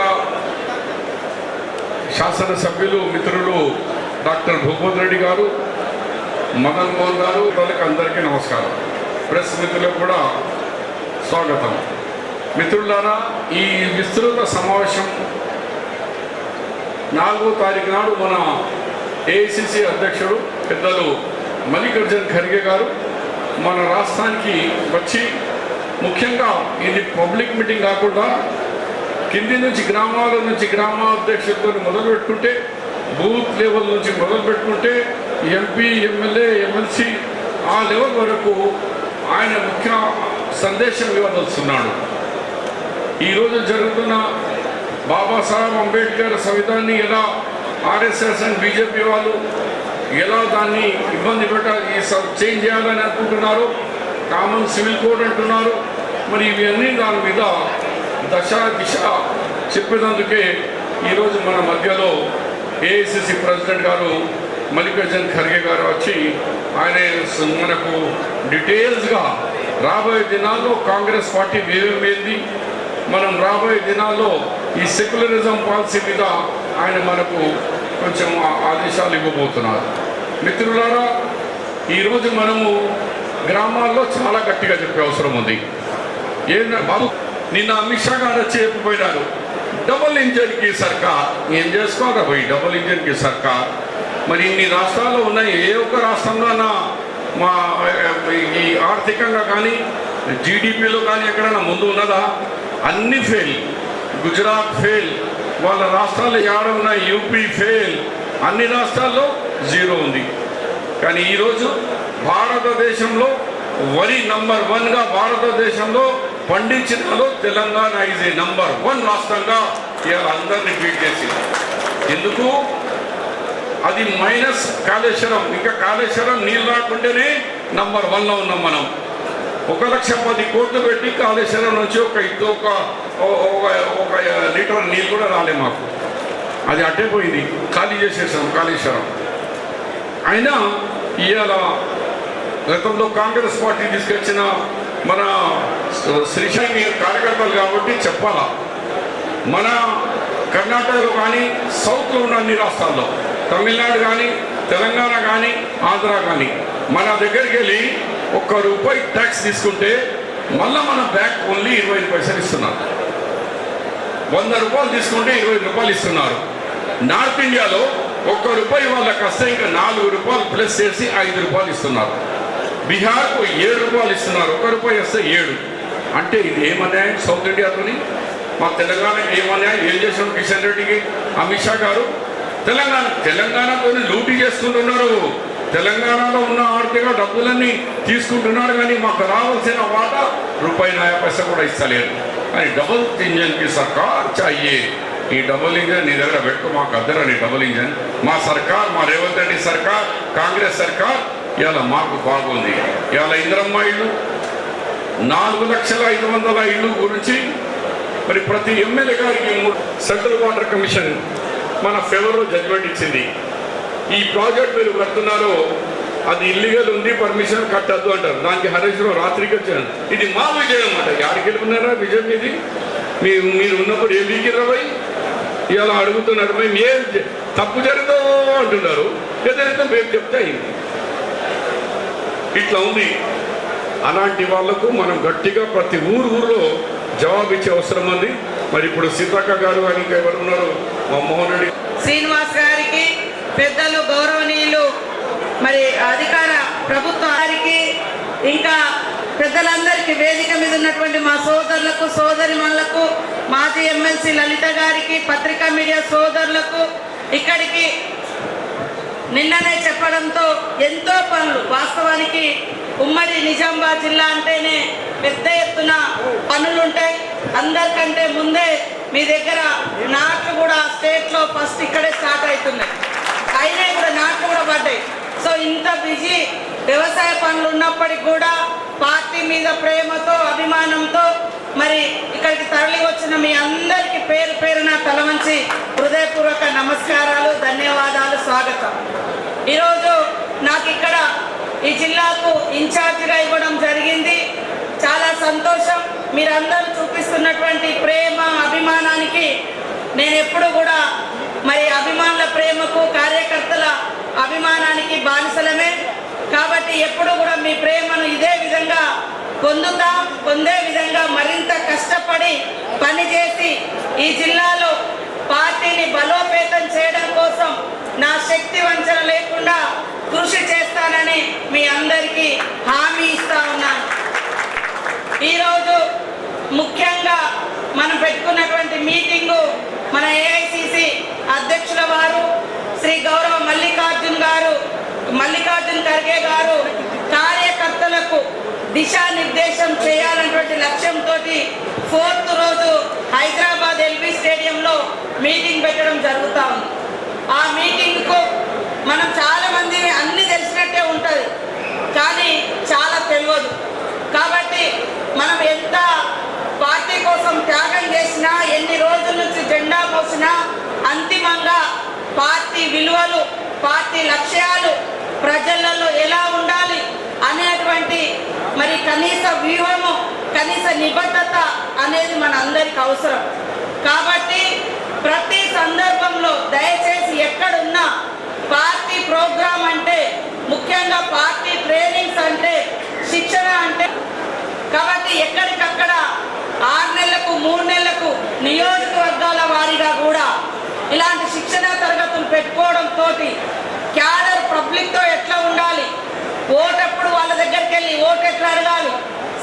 శాసనసభ్యులు మిత్రులు డాక్టర్ భూపత్ రెడ్డి గారు, మదన్ మోహన్ గారు, వాళ్ళకి అందరికీ నమస్కారం. ప్రెస్ మిత్రులకు కూడా స్వాగతం. మిత్రులారా, ఈ విస్తృత సమావేశం 4వ తారీఖు నాడు మన ఏఐసిసి అధ్యక్షుడు పెద్దలు మల్లికార్జున్ ఖర్గే గారు మన రాష్ట్రానికి వచ్చి, ముఖ్యంగా ఇది పబ్లిక్ మీటింగ్ కాకుండా కింది నుంచి గ్రామాల నుంచి గ్రామాధ్యక్షులతో మొదలు పెట్టుకుంటే, బూత్ లెవెల్ నుంచి మొదలు పెట్టుకుంటే ఎంపీ, ఎమ్మెల్యే, ఎమ్మెల్సీ ఆ లెవెల్ వరకు ఆయన ముఖ్య సందేశం ఇవ్వదలుచున్నాడు. ఈరోజు జరుగుతున్న బాబాసాహెబ్ అంబేద్కర్ సంవిధాన్ని ఎలా ఆర్ఎస్ఎస్ అండ్ బీజేపీ వాళ్ళు ఎలా దాన్ని ఇబ్బంది చేంజ్ చేయాలని అనుకుంటున్నారు, కామన్ సివిల్ కోడ్ అంటున్నారు. మరి ఇవన్నీ దాని మీద దశ దిశ చెప్పేందుకే ఈరోజు మన మధ్యలో ఏఐసిసి ప్రెసిడెంట్ గారు మల్లికార్జున్ ఖర్గే గారు వచ్చి ఆయన మనకు డీటెయిల్స్గా రాబోయే దినాల్లో కాంగ్రెస్ పార్టీ వేరేది, మనం రాబోయే దినాల్లో ఈ సెక్యులరిజం పాలసీ మీద ఆయన మనకు కొంచెం ఆదేశాలు ఇవ్వబోతున్నారు. మిత్రులారా, ఈరోజు మనము గ్రామాల్లో చాలా గట్టిగా చెప్పే అవసరం ఉంది. బాబు, నిన్న అమిత్ షా గారు చెప్పిపోయినారు, డబుల్ ఇంజన్కి సర్కార్. ఏం చేసుకోరా పోయి డబుల్ ఇంజన్కి సర్కార్? మరి ఇన్ని రాష్ట్రాల్లో ఉన్నాయి, ఏ ఒక్క రాష్ట్రంలో మా ఈ ఆర్థికంగా కానీ జీడిపిలో కానీ ఎక్కడైనా ముందు ఉన్నదా? అన్ని ఫెయిల్. గుజరాత్ ఫెయిల్, వాళ్ళ రాష్ట్రాల్లో ఏడ ఉన్నాయి, యూపీ ఫెయిల్, అన్ని రాష్ట్రాల్లో 0 ఉంది. కానీ ఈరోజు భారతదేశంలో వరి నంబర్ 1గా భారతదేశంలో పండించినలో తెలంగాణ ఈజ్ ఏ నంబర్ 1 రాష్ట్రంగా ఇవాళ అందరినీ బీట్ చేసింది. ఎందుకు? అది మైనస్ కాళేశ్వరం. ఇంకా కాళేశ్వరం నీళ్ళు రాకుంటేనే నంబర్ 1లో ఉన్నాం మనం. 1,10 కోట్లు పెట్టి కాళేశ్వరం నుంచి ఒక లీటర్ నీళ్ళు కూడా రాలే మాకు. అది అట్టే పోయింది, ఖాళీ చేసేసాం కాళేశ్వరం. అయినా ఇవాళ గతంలో కాంగ్రెస్ పార్టీ తీసుకొచ్చిన మన శ్రీశైలి కార్యకర్తలు కాబట్టి చెప్పాలా, మన కర్ణాటకలో కానీ సౌత్లో ఉన్న అన్ని రాష్ట్రాల్లో, తమిళనాడు కానీ తెలంగాణ కానీ ఆంధ్ర కానీ మన దగ్గరికి వెళ్ళి ₹1 ట్యాక్స్ తీసుకుంటే మళ్ళీ మన బ్యాక్ ఓన్లీ 25 పైసలు ఇస్తున్నారు. 100 రూపాయలు తీసుకుంటే 20 రూపాయలు ఇస్తున్నారు. నార్త్ ఇండియాలో ₹1 వాళ్ళకి వస్తే ఇంకా 4 రూపాయలు ప్లస్ చేసి 5 రూపాయలు ఇస్తున్నారు. బీహార్కు 7 రూపాయలు ఇస్తున్నారు, ₹1 వస్తే 7. అంటే ఇది ఏమన్యాయం సౌత్ ఇండియాతోని? మా తెలంగాణకి ఏమన్యాయం? ఏం చేసిన కిషన్ రెడ్డికి అమిత్ షా గారు? తెలంగాణతో లూటీ చేసుకుంటున్నారు. తెలంగాణలో ఉన్న ఆర్థిక డబ్బులన్నీ తీసుకుంటున్నారు, కానీ మాకు రావాల్సిన వాటా ₹1.5 కూడా ఇస్తలేదు. అని డబుల్ ఇంజన్కి సర్కార్ చాయే. ఈ డబుల్ ఇంజన్ నీ దగ్గర పెట్టుకో, మాకు అద్దరని డబుల్ ఇంజన్. మా సర్కార్, మా రేవంత్ రెడ్డి సర్కార్, కాంగ్రెస్ సర్కార్ ఇవాళ మాకు బాగుంది. ఇవాళ ఇందిరమ్మ ఇళ్ళు 4,05,000 ఇళ్ళు గురించి మరి ప్రతి ఎమ్మెల్యే గారికి సెంట్రల్ వాటర్ కమిషన్ మన ఫేవర్లో జడ్జిమెంట్ ఇచ్చింది. ఈ ప్రాజెక్ట్ మీరు కడుతున్నారో అది ఇల్లీగల్ ఉంది, పర్మిషన్ కట్టద్దు అంటారు. దానికి హరీష్ రావు రాత్రికి వచ్చాను. ఇది మా విజయం అన్నమాట. యాడికి వెళ్ళుకున్నారా విజయం ఇది? మీరు ఉన్నప్పుడు ఏం వీకిరవై ఇలా అడుగుతున్నారు. మేము ఏం తప్పు జరుగుతో అంటున్నారు, ఏదైతే మేము చెప్తే అయింది. ఇట్లా ఉంది. అలాంటి వాళ్లకు మనం గట్టిగా ప్రతి ఊర్లో జవాబు ఇచ్చే అవసరం ఉంది. మరి ఇప్పుడు సీతక్క గారు అని ఇంకా ఎవరు ఉన్నారు, మా మోహన్ రెడ్డి శ్రీనివాస్ గారికి, పెద్దలు గౌరవనీయులు మరి అధికార ప్రభుత్వ గారికి, ఇంకా పెద్దలందరికీ, వేదిక మీద ఉన్నటువంటి మా సోదరులకు, సోదరిమణులకు, మాజీ ఎమ్మెల్సీ లలిత గారికి, పత్రికా మీడియా సోదరులకు, ఇక్కడికి నిన్ననే చెప్పడంతో ఎంతో పనులు, వాస్తవానికి ఉమ్మడి నిజామాబాద్ జిల్లా అంటేనే పెద్ద ఎత్తున పనులుంటాయి. అందరికంటే ముందే మీ దగ్గర నాట్లు కూడా స్టేట్లో ఫస్ట్ ఇక్కడే స్టార్ట్ అవుతున్నాయి. అయినా కూడా నాట్లు కూడా పడ్డాయి. సో ఇంత బిజీ వ్యవసాయ పనులు ఉన్నప్పటికీ కూడా పార్టీ మీద ప్రేమతో, అభిమానంతో మరి ఇక్కడికి తరలి వచ్చిన మీ అందరికీ పేరు పేరున తలవంచి హృదయపూర్వక నమస్కారాలు, ధన్యవాదాలు, స్వాగతం. ఈరోజు నాకు ఇక్కడ ఈ జిల్లాకు ఇన్ఛార్జిగా ఇవ్వడం జరిగింది. చాలా సంతోషం. మీరందరూ చూపిస్తున్నటువంటి ప్రేమ, అభిమానానికి నేను ఎప్పుడు కూడా మరి అభిమానుల ప్రేమకు, కార్యకర్తల అభిమానానికి బానిసలమే. కాబట్టి ఎప్పుడు కూడా మీ ప్రేమను ఇదే విధంగా పొందే విధంగా మరింత కష్టపడి పనిచేసి ఈ జిల్లాలో పార్టీని బలోపేతం చేయడం కోసం నా శక్తి వంచన లేకుండా కృషి చేస్తానని మీ అందరికీ హామీ ఇస్తా ఉన్నాను. ఈరోజు ముఖ్యంగా మనం పెట్టుకున్నటువంటి మీటింగు మన ఏఐసిసి అధ్యక్షుల వారు శ్రీ గౌరవ మల్లికార్జున్ ఖర్గే గారు కార్యకర్తలకు దిశానిర్దేశం చేయాలన్నటువంటి లక్ష్యంతో 4th రోజు హైదరాబాద్ ఎల్బీ స్టేడియంలో మీటింగ్ పెట్టడం జరుగుతూ ఉంది. ఆ మీటింగ్కు మనం చాలా మంది అన్ని తెలిసినట్టే ఉంటుంది, కానీ చాలా తెలియదు. కాబట్టి మనం ఎంత పార్టీ కోసం త్యాగం చేసినా, ఎన్ని రోజుల నుంచి జెండా మోసినా, అంతిమంగా పార్టీ విలువలు, పార్టీ లక్ష్యాలు ప్రజలలో ఎలా ఉండాలి అనేటువంటి మరి కనీస వ్యూహము, కనీస నిబద్ధత అనేది మన అందరికి అవసరం. కాబట్టి ప్రతి సందర్భంలో దయచేసి ఎక్కడున్నా పార్టీ ప్రోగ్రాం అంటే, ముఖ్యంగా పార్టీ ట్రైనింగ్స్ అంటే, శిక్షణ అంటే, కాబట్టి ఎక్కడికక్కడ 6 నెలలకు 3 నెలలకు నియోజకవర్గాల వారీగా కూడా ఇలాంటి శిక్షణ తరగతులు పెట్టుకోవడంతో క్యాడర్ పబ్లిక్తో ఎట్లా ఉండాలి, ఓటప్పుడు వాళ్ళ దగ్గరికి వెళ్ళి ఓటు ఎట్లా అడగాలి,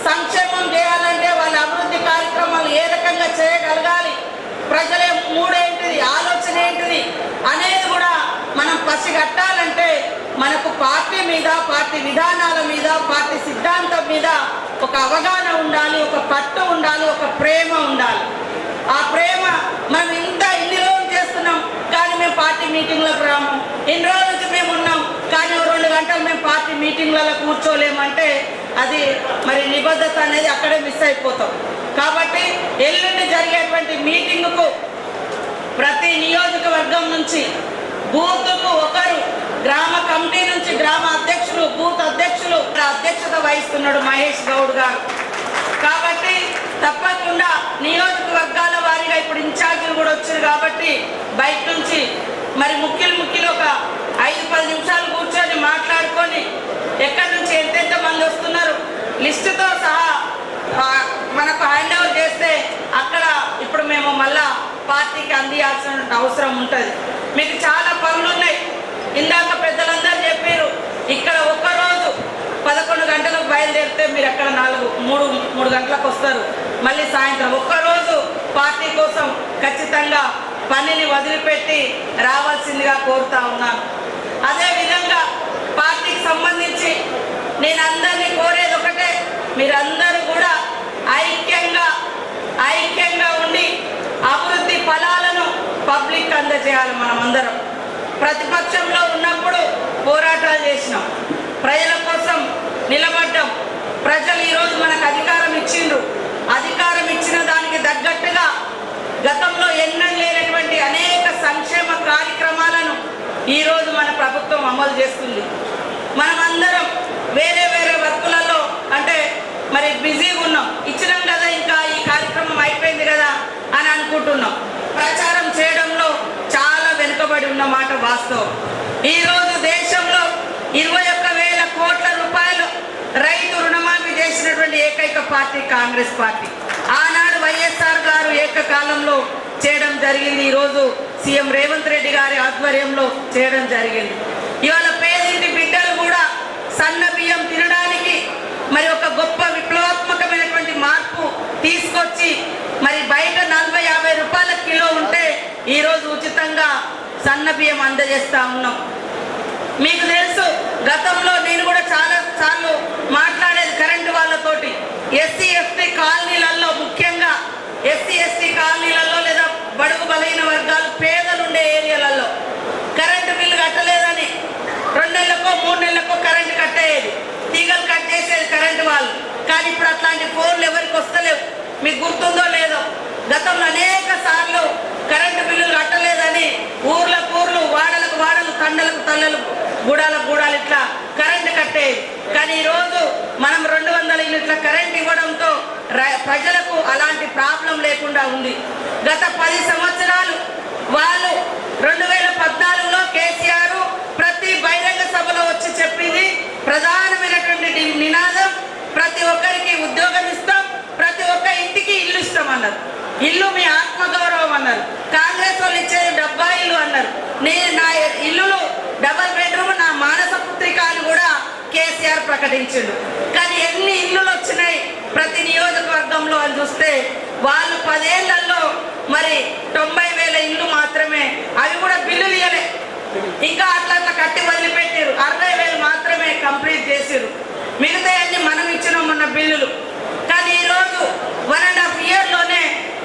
సంక్షేమం చేయాలంటే వాళ్ళ అభివృద్ధి కార్యక్రమాలు ఏ రకంగా చేయగలగాలి, ప్రజల మూడేంటిది, ఆలోచన ఏంటిది అనేది కూడా మనం పసిగట్టాలంటే మనకు పార్టీ మీద, పార్టీ విధానాల మీద, పార్టీ సిద్ధాంతం మీద ఒక అవగాహన ఉండాలి, ఒక పట్టు ఉండాలి, ఒక ప్రేమ ఉండాలి. ఆ ప్రేమ మనం ఇన్ని రోజులు చేస్తున్నాం, కానీ మేము పార్టీ మీటింగ్లకు రాము. ఇన్ని రోజుల నుంచి మేము ఉన్నాం, కానీ 2 గంటలు మేము పార్టీ మీటింగ్లలో కూర్చోలేమంటే అది మరి నిబద్ధత అనేది అక్కడే మిస్ అయిపోతాం. కాబట్టి ఎల్లుండి జరిగేటువంటి మీటింగుకు ప్రతి నియోజకవర్గం నుంచి బూత్కు ఒకరు, గ్రామ కమిటీ నుంచి గ్రామ అధ్యక్షులు, బూత్ అధ్యక్షులు అధ్యక్షత వహిస్తున్నాడు మహేష్ గౌడ్ గారు. కాబట్టి తప్పకుండా నియోజకవర్గాల వారీగా ఇప్పుడు ఇన్ఛార్జీలు కూడా వచ్చారు. కాబట్టి బయట నుంచి మరి ముఖ్యులు ఒక 5-10 నిమిషాలు కూర్చొని మాట్లాడుకొని ఎక్కడి నుంచి ఎంతెంత మంది వస్తున్నారు లిస్టుతో సహా మనకు హ్యాండ్ ఓవర్ చేస్తే అక్కడ ఇప్పుడు మేము మళ్ళా పార్టీకి అందియాల్సిన అవసరం ఉంటుంది. మీకు చాలా పనులు ఉన్నాయి. ఇందాక పెద్దలందరూ చెప్పారు, ఇక్కడ ఒక్కరోజు 11 గంటలకు బయలుదేరితే మీరు అక్కడ 3 గంటలకు వస్తారు. మళ్ళీ సాయంత్రం ఒక్కరోజు పార్టీ కోసం ఖచ్చితంగా పనిని వదిలిపెట్టి రావాల్సిందిగా కోరుతా ఉన్నాను. అదేవిధంగా పార్టీకి సంబంధించి నేను అందరినీ కోరేది ఒకటే, మీరందరూ కూడా ఐక్యంగా ఉండి అభివృద్ధి ఫలాలను పబ్లిక్ అందజేయాలి. మనమందరం ప్రతిపక్షంలో ఉన్నప్పుడు పోరాటాలు చేసినాం, ప్రజల కోసం నిలబడ్డాం. ప్రజలు ఈరోజు మనకు అధికారం ఇచ్చిండ్రు. అధికారం ఇచ్చిన దానికి తగ్గట్టుగా గతంలో ఎన్నడూ లేనటువంటి అనేక సంక్షేమ కార్యక్రమాలను ఈరోజు మన ప్రభుత్వం అమలు చేస్తుంది. మనమందరం వేరే వర్కులలో అంటే మరి బిజీగా ఉన్నాం. ఇచ్చినాం కదా, ఇంకా ఈ కార్యక్రమం అయిపోయింది కదా అని అనుకుంటున్నాం. ప్రచారం చేయడంలో చాలా వెనుకబడి ఉన్న మాట వాస్తవం. ఈరోజు దేశంలో 21,000 కోట్ల రూపాయలు రైతు రుణమాఫీ చేసినటువంటి ఏకైక పార్టీ కాంగ్రెస్ పార్టీ. ఆనాడు వైఎస్ఆర్ గారు ఏకకాలంలో చేయడం జరిగింది. ఈరోజు సీఎం రేవంత్ రెడ్డి గారి ఆధ్వర్యంలో చేయడం జరిగింది. ఇవాళ పేదింటి బిడ్డలు కూడా సన్న బియ్యం తినడానికి మరి ఒక గొప్ప విప్లవాత్మకమైనటువంటి మార్పు తీసుకొచ్చి మరి బయట 40-50 రూపాయల కిలో ఉంటే ఈరోజు ఉచితంగా సన్న బియ్యం అందజేస్తా ఉన్నాం. మీకు తెలుసు, గతంలో నేను కూడా చాలా సార్లు మాట్లాడేది కరెంటు వాళ్ళతోటి. ఎస్సీ ఎస్టీ కాలనీలలో, ముఖ్యంగా ఎస్సీ ఎస్టీ కాలనీలలో లేదా బడుగు బలహీన వర్గాలు పేదలుండే ఏరియాలలో కరెంటు బిల్లు కట్టలేదని 2 నెలలకో 3 నెలలకో కరెంటు కట్టేది, తీగలు కట్ చేసేది కరెంటు వాళ్ళు. కానీ ఇప్పుడు అట్లాంటి ఫోన్లు ఎవరికి వస్తలేవు. మీకు గుర్తుందో లేదో, గతంలో అనేక సార్లు కరెంటు బిల్లులు కట్టలేదని ఊర్లకు వాడలకు వాడలు, తండలకు తల్లలు, గూడాలకు ఇట్లా కరెంటు కట్టేది. కానీ ఈరోజు మనం 200 యూనిట్ల కరెంట్ ఇవ్వడంతో ప్రజలకు అలాంటి ప్రాబ్లం లేకుండా ఉంది. గత 10 సంవత్సరాలు వాళ్ళు 2014లో కేసీఆర్ ప్రతి బహిరంగ సభలో వచ్చి చెప్పింది ప్రధానమైనటువంటి నినాదం, ప్రతి ఒక్కరికి ఉద్యోగం ఇస్తాం, ప్రతి ఒక్క ఇంటికి ఇల్లు ఇస్తాం అన్నారు. ఇల్లు మీ ఆత్మగౌరవం అన్నారు. కాంగ్రెస్ వాళ్ళు ఇచ్చేది 70 ఇల్లు అన్నారు. నా ఇల్లులు డబల్ బెడ్రూమ్, నా మానస పుత్రిక అని కూడా కేసీఆర్ ప్రకటించాడు. కానీ ఎన్ని ఇల్లులు వచ్చినాయి ప్రతి నియోజకవర్గంలో అని చూస్తే వాళ్ళు 10 ఏళ్లలో మరి 90,000 ఇల్లు మాత్రమే, అవి కూడా బిల్లులు ఇవ్వలే, ఇంకా అట్లా కట్టి వదిలిపెట్టారు. 60,000 మాత్రమే కంప్లీట్ చేసారు. మిగతా అన్ని మనం ఇచ్చినాం మన బిల్లులు. కానీ ఈరోజు 1.5 ఇయర్లోనే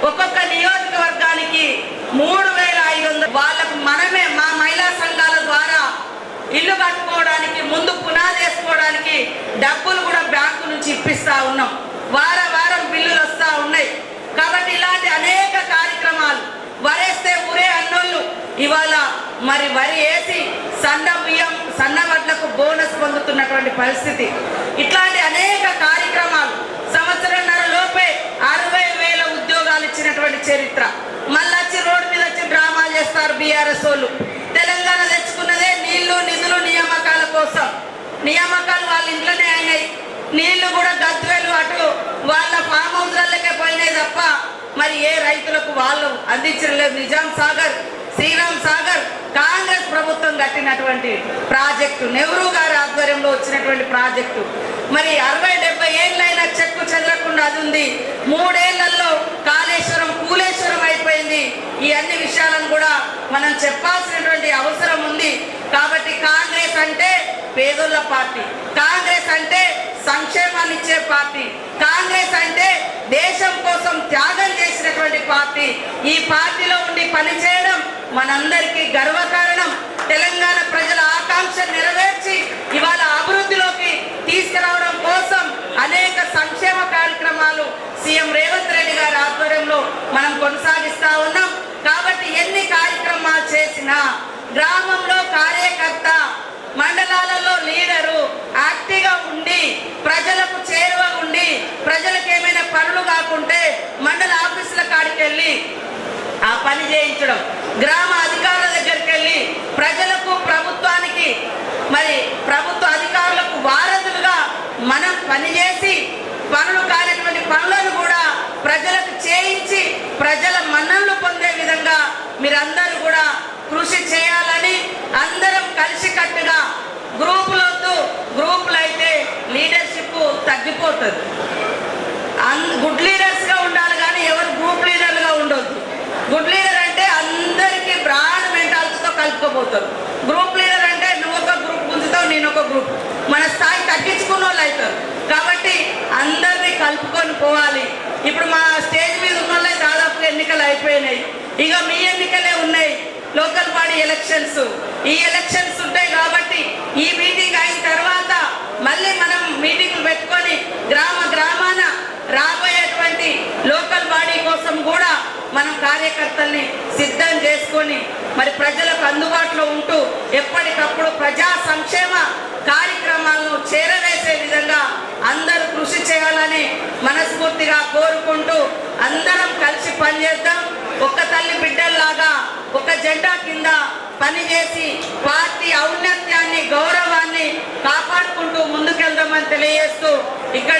ఒక్కొక్క నియోజకవర్గానికి 3,500 వాళ్ళకు మనమే మా మహిళా సంఘాల ద్వారా ఇల్లు కట్టుకోవడానికి, ముందు పునాది వేసుకోవడానికి డబ్బులు కూడా బ్యాంకు నుంచి ఇప్పిస్తా ఉన్నాం. వారం బిల్లులు వస్తూ ఉన్నాయి. కాబట్టి ఇలాంటి అనేక కార్యక్రమాలు, వరేస్తే ఊరే అన్నోళ్ళు ఇవాళ మరి వరి వేసి సన్న బియ్యం, సన్న వడ్లకు బోనస్ పొందుతున్నటువంటి పరిస్థితి. ఇట్లాంటి అనేక కార్యక్రమాలు, సంవత్సరంన్నర లోపే 60,000 ఉద్యోగాలు ఇచ్చినటువంటి చరిత్ర. మళ్ళీ వచ్చి రోడ్డు మీద వచ్చి డ్రామాలు చేస్తారు బీఆర్ఎస్ వాళ్ళు. తెలంగాణ తెచ్చుకున్నదే నీళ్లు, నిధులు, నియామకాల కోసం. నియామకాలు వాళ్ళ ఇంట్లోనే అయినాయి. నీళ్లు కూడా గద్వేలు అటు వాళ్ళ ఫామ్ హౌస్లకే పోయినాయి తప్ప మరి ఏ రైతులకు వాళ్ళు అందించలేదు. నిజాం సాగర్, శ్రీరామ్ సాగర్ కాంగ్రెస్ ప్రభుత్వం కట్టినటువంటి ప్రాజెక్టు, నెహ్రూ గారి ఆధ్వర్యంలో వచ్చినటువంటి ప్రాజెక్టు. మరి 60-70 ఏళ్ళైనా చెక్కు చెదరకుండా అది ఉంది. 3 ఏళ్లలో కాళేశ్వరం కూలేశ్వరం అయిపోయింది. ఈ అన్ని విషయాలను కూడా మనం చెప్పాల్సినటువంటి అవసరం ఉంది. కాబట్టి కాంగ్రెస్ అంటే పేదోళ్ళ పార్టీ, కాంగ్రెస్ అంటే సంక్షేమాన్ని ఇచ్చే పార్టీ, కాంగ్రెస్ అంటే దేశం కోసం త్యాగం చేసినటువంటి పార్టీ. ఈ పార్టీలో ఉండి పనిచేయడం మనందరికీ గర్వకారణం. తెలంగాణ ప్రజల ఆకాంక్ష నెరవేర్చి ఇవాళ అభివృద్ధిలోకి తీసుకురావడం కోసం అనేక సంక్షేమ కార్యక్రమాలు సీఎం రేవంత్ రెడ్డి గారి ఆధ్వర్యంలో మనం కొనసాగిస్తా ఉన్నాం. కాబట్టి ఎన్ని కార్యక్రమాలు చేసినా గ్రామంలో కార్యకర్త, మండలాలలో లీడరు యాక్టివ్గా ఉండి ప్రజలకు చేరువ ఉండి ప్రజలకు ఏమైనా పనులు కాకుంటే మండల ఆఫీసుల కాడికి వెళ్ళి ఆ పని చేయించడం, గ్రామ అధికారుల దగ్గరికి వెళ్ళి ప్రజలకు, ప్రభుత్వానికి మరి ప్రభుత్వ అధికారులకు వారధులుగా మనం పనిచేసి పనులు కానిటువంటి పనులను కూడా ప్రజలకు చేయించి ప్రజల మన్ననలు పొందే విధంగా మీరందరూ కూడా కృషి చేయాలని, అందరం కలిసికట్టుగా గ్రూపులొద్దు, గ్రూపులు అయితే లీడర్షిప్ తగ్గిపోతుంది. గుడ్ లీడర్స్గా ఉండాలి కానీ ఎవరు గ్రూప్ లీడర్లుగా ఉండొద్దు. గుడ్ లీడర్ అంటే అందరికీ బ్రాడ్ మెంటాలిటీతో కలుపుకోబోతారు. గ్రూప్ లీడర్ అంటే నువ్వు ఒక గ్రూప్ గుంజుతావు, నేను ఒక గ్రూప్, మన స్థాయి తగ్గించుకున్న వాళ్ళు అవుతారు. కాబట్టి అందరినీ కలుపుకొని పోవాలి. ఇప్పుడు మా స్టేజ్ మీద ఉన్న వాళ్ళే దాదాపుగా ఎన్నికలు అయిపోయినాయి. ఇక మీ ఎన్నికలే ఉన్నాయి, లోకల్ బాడీ ఎలక్షన్స్. ఈ ఎలక్షన్స్ ఉంటాయి కాబట్టి ఈ మీటింగ్ అయిన తర్వాత మళ్ళీ మనం మీటింగ్లు పెట్టుకొని గ్రామాన రాబోయేటువంటి లోకల్ బాడీ కోసం కూడా మనం కార్యకర్తల్ని సిద్ధం చేసుకొని మరి ప్రజలకు అందుబాటులో ఉంటూ ఎప్పటికప్పుడు ప్రజా సంక్షేమ కార్యక్రమాలను చేరవేసే విధంగా అందరూ కృషి చేయాలని మనస్ఫూర్తిగా కోరుకుంటూ అందరం కలిసి పనిచేద్దాం. ఒక్క తల్లి బిడ్డల్లాగా ఒక జెండా కింద పనిచేసి పార్టీ ఔన్నత్యాన్ని, గౌరవాన్ని కాపాడుకుంటూ ముందుకెళ్దామని తెలియజేస్తూ ఇక్కడ